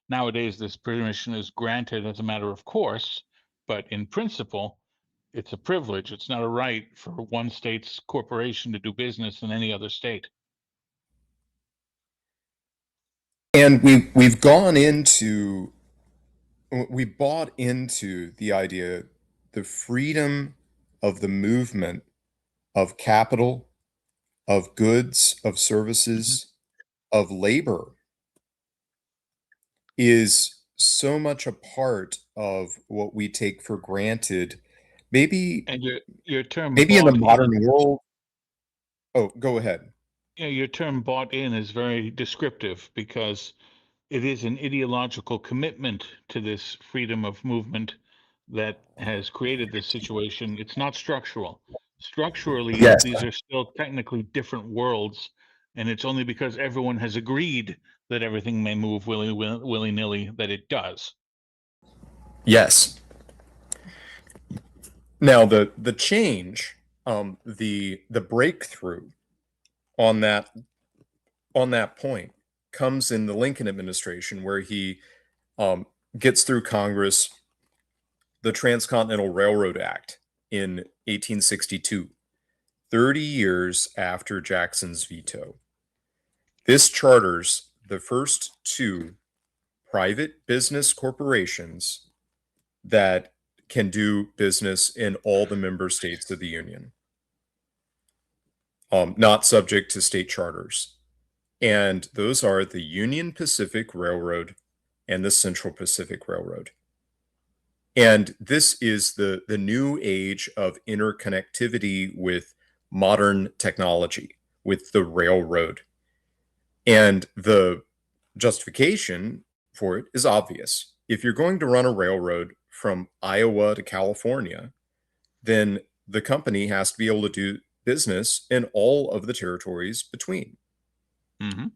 Nowadays, this permission is granted as a matter of course, but in principle, it's a privilege. It's not a right for one state's corporation to do business in any other state. And we bought into the idea, the freedom of the movement of capital, of goods, of services, of labor is so much a part of what we take for granted. Maybe And your term in the bought modern world. Oh, go ahead. your term bought in is very descriptive because it is an ideological commitment to this freedom of movement that has created this situation. It's not structural. Structurally, Yes. these are still technically different worlds, and it's only because everyone has agreed that everything may move willy-nilly that it does. Yes. Now the change, the breakthrough on that point comes in the Lincoln administration, where he gets through Congress the Transcontinental Railroad Act in 1862, 30 years after Jackson's veto. This charters the first two private business corporations that can do business in all the member states of the Union, not subject to state charters. And those are the Union Pacific Railroad and the Central Pacific Railroad. And this is the new age of interconnectivity with modern technology, with the railroad. And the justification for it is obvious. If you're going to run a railroad from Iowa to California, then the company has to be able to do business in all of the territories between. Mm-hmm.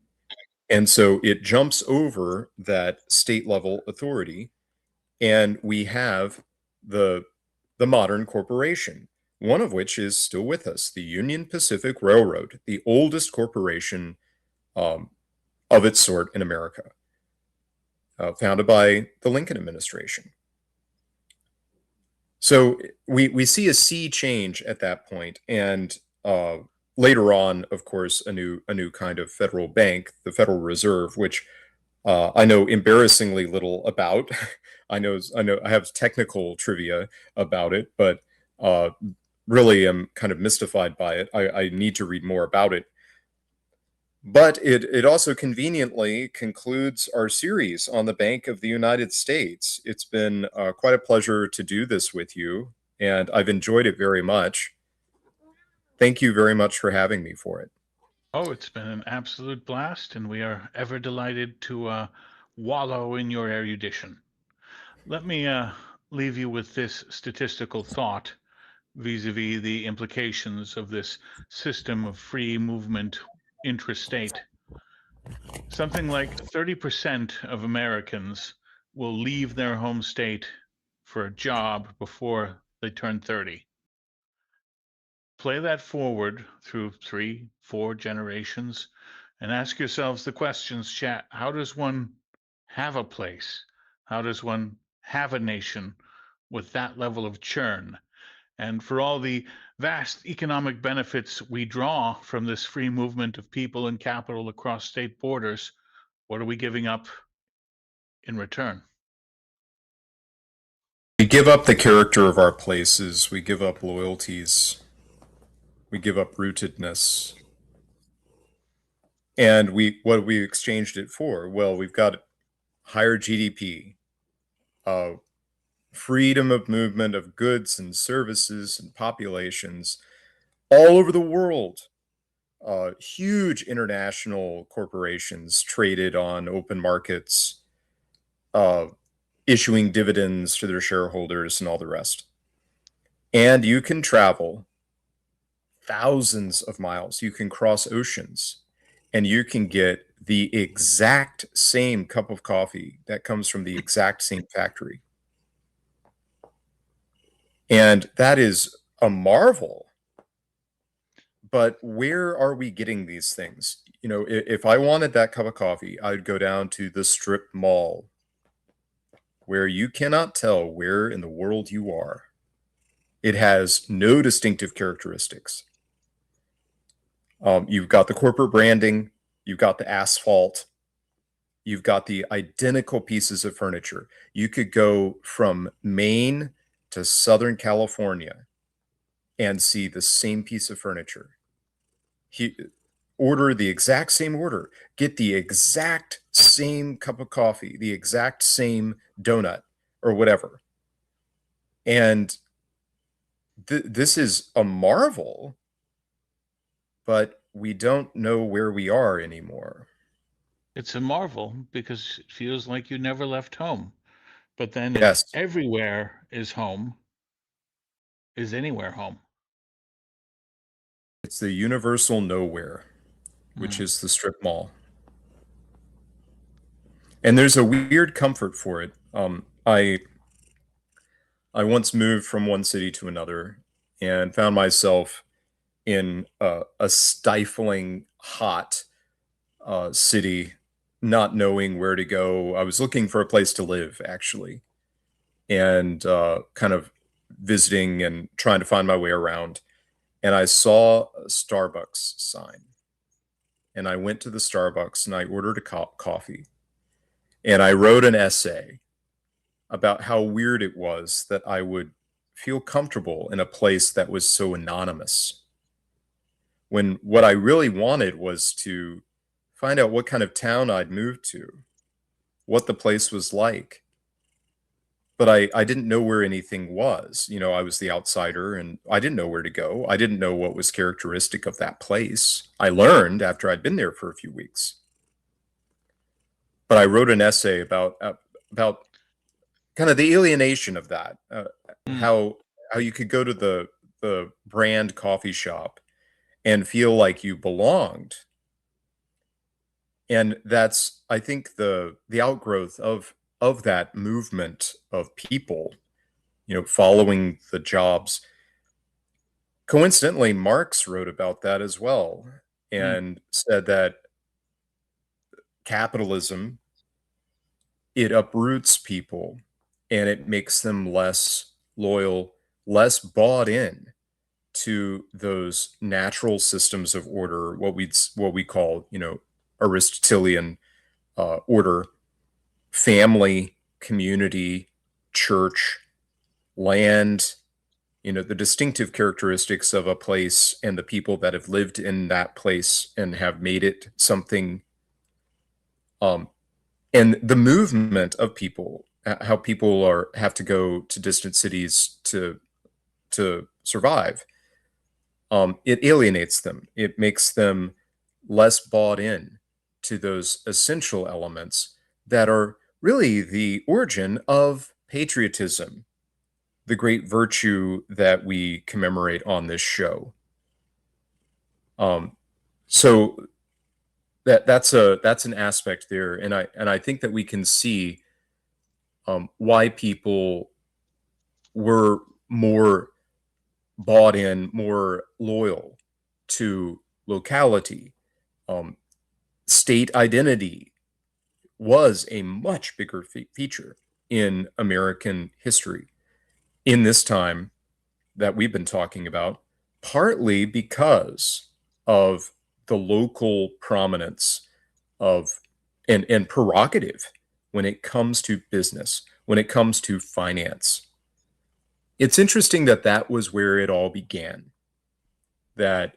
And so it jumps over that state level authority, and we have the modern corporation, one of which is still with us, the Union Pacific Railroad, the oldest corporation of its sort in America, founded by the Lincoln administration. So we see a sea change at that point, and later on, of course, a new kind of federal bank, the Federal Reserve, which I know embarrassingly little about. I know I have technical trivia about it, but really am kind of mystified by it. I need to read more about it. But it also conveniently concludes our series on the Bank of the United States. It's been quite a pleasure to do this with you, and I've enjoyed it very much. Thank you very much for having me for it. Oh, it's been an absolute blast, and we are ever delighted to wallow in your erudition. Let me leave you with this statistical thought vis-a-vis the implications of this system of free movement intrastate. Something like 30% of Americans will leave their home state for a job before they turn 30. Play that forward through 3, 4 generations and ask yourselves the questions, chat. How does one have a place? How does one have a nation with that level of churn? And for all the vast economic benefits we draw from this free movement of people and capital across state borders, what are we giving up in return? We give up the character of our places. We give up loyalties. We give up rootedness. And what we exchanged it for? Well, we've got higher GDP, freedom of movement of goods and services and populations all over the world. Huge international corporations traded on open markets, issuing dividends to their shareholders and all the rest. And you can travel thousands of miles. You can cross oceans and you can get the exact same cup of coffee that comes from the exact same factory. And that is a marvel. But where are we getting these things? You know, if I wanted that cup of coffee, I'd go down to the strip mall where you cannot tell where in the world you are. It has no distinctive characteristics. You've got the corporate branding, you've got the asphalt, you've got the identical pieces of furniture. You could go from Maine to Southern California and see the same piece of furniture. Order the exact same order, get the exact same cup of coffee, the exact same donut or whatever. And this is a marvel, but we don't know where we are anymore. It's a marvel because it feels like you never left home. But then Yes. if everywhere is home, is anywhere home? It's the universal nowhere, which is the strip mall. And there's a weird comfort for it. I once moved from one city to another and found myself in a stifling hot city, not knowing where to go. I was looking for a place to live, actually, and kind of visiting and trying to find my way around. And I saw a Starbucks sign. And I went to the Starbucks and I ordered a coffee. And I wrote an essay about how weird it was that I would feel comfortable in a place that was so anonymous, when what I really wanted was to find out what kind of town I'd moved to, what the place was like. But I didn't know where anything was. You know, I was the outsider and I didn't know where to go. I didn't know what was characteristic of that place. I learned after I'd been there for a few weeks. But I wrote an essay about kind of the alienation of that, how you could go to the brand coffee shop and feel like you belonged. And that's, I think, the outgrowth of that movement of people, you know, following the jobs. Coincidentally, Marx wrote about that as well and said that capitalism, it uproots people and it makes them less loyal, less bought in to those natural systems of order, what we call, you know, Aristotelian order, family, community, church, land, you know, the distinctive characteristics of a place and the people that have lived in that place and have made it something. And the movement of people, how people have to go to distant cities to survive. It alienates them. It makes them less bought in to those essential elements that are really the origin of patriotism, the great virtue that we commemorate on this show. So that's an aspect there, and I think that we can see why people were more bought in, more loyal to locality. State identity was a much bigger feature in American history in this time that we've been talking about, partly because of the local prominence of and prerogative when it comes to business, when it comes to finance. It's interesting that that was where it all began, that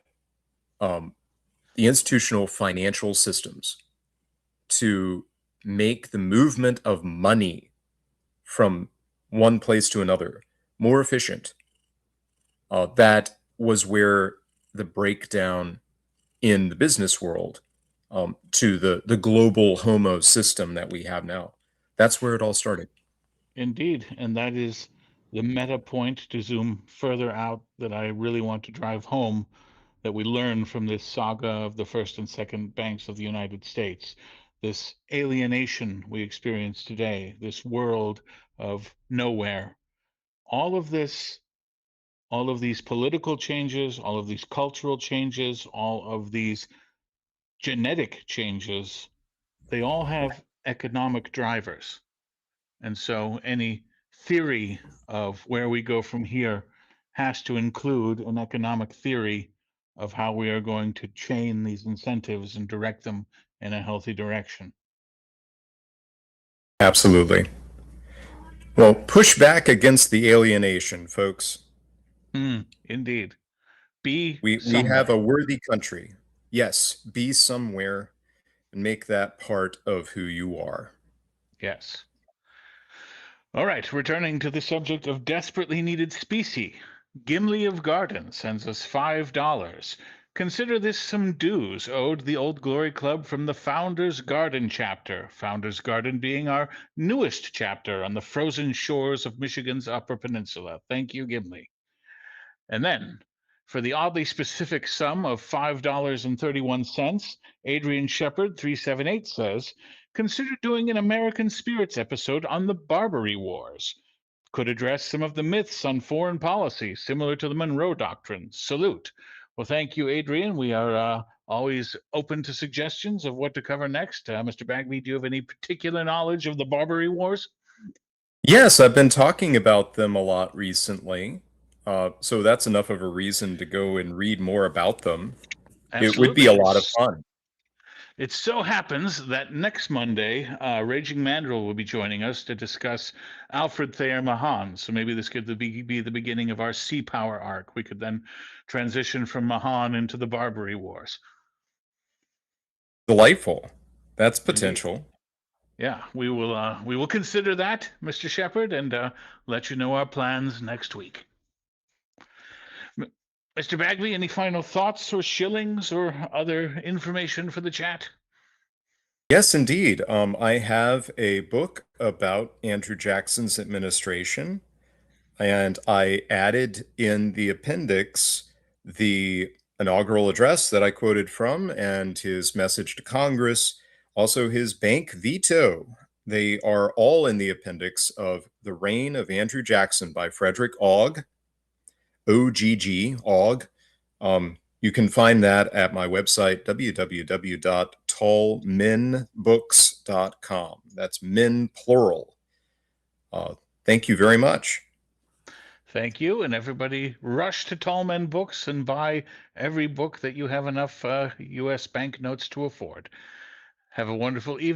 the institutional financial systems to make the movement of money from one place to another more efficient. That was where the breakdown in the business world to the global homo system that we have now. That's where it all started. Indeed, and that is the meta point, to zoom further out, that I really want to drive home, that we learn from this saga of the first and second banks of the United States, this alienation we experience today, this world of nowhere. All of this, all of these political changes, all of these cultural changes, all of these genetic changes, they all have economic drivers. And so any theory of where we go from here has to include an economic theory of how we are going to chain these incentives and direct them in a healthy direction. Absolutely. Well, push back against the alienation, folks. Indeed. We have a worthy country. Yes, be somewhere and make that part of who you are. Yes. All right, returning to the subject of desperately needed specie. Gimli of Garden sends us $5. Consider this some dues owed the Old Glory Club from the Founders Garden chapter, Founders Garden being our newest chapter on the frozen shores of Michigan's Upper Peninsula. Thank you, Gimli. And then, for the oddly specific sum of $5.31, Adrian Shepard 378 says, consider doing an American Spirits episode on the Barbary Wars. Could address some of the myths on foreign policy, similar to the Monroe Doctrine. Salute. Well, thank you, Adrian. We are always open to suggestions of what to cover next. Mr. Bagby, do you have any particular knowledge of the Barbary Wars? Yes, I've been talking about them a lot recently. So that's enough of a reason to go and read more about them. Absolutely. It would be a lot of fun. It so happens that next Monday, Raging Mandrill will be joining us to discuss Alfred Thayer Mahan. So maybe this could be the beginning of our sea power arc. We could then transition from Mahan into the Barbary Wars. Delightful. That's potential. Indeed. Yeah, we will consider that, Mr. Shepard, and let you know our plans next week. Mr. Bagby, any final thoughts or shillings or other information for the chat? Yes, indeed. I have a book about Andrew Jackson's administration, and I added in the appendix the inaugural address that I quoted from and his message to Congress, also his bank veto. They are all in the appendix of The Reign of Andrew Jackson by Frederick Ogg, O-G-G, Ogg. You can find that at my website, www.tallmenbooks.com. That's men, plural. Thank you very much. Thank you, and everybody rush to Tall Men Books and buy every book that you have enough U.S. banknotes to afford. Have a wonderful evening.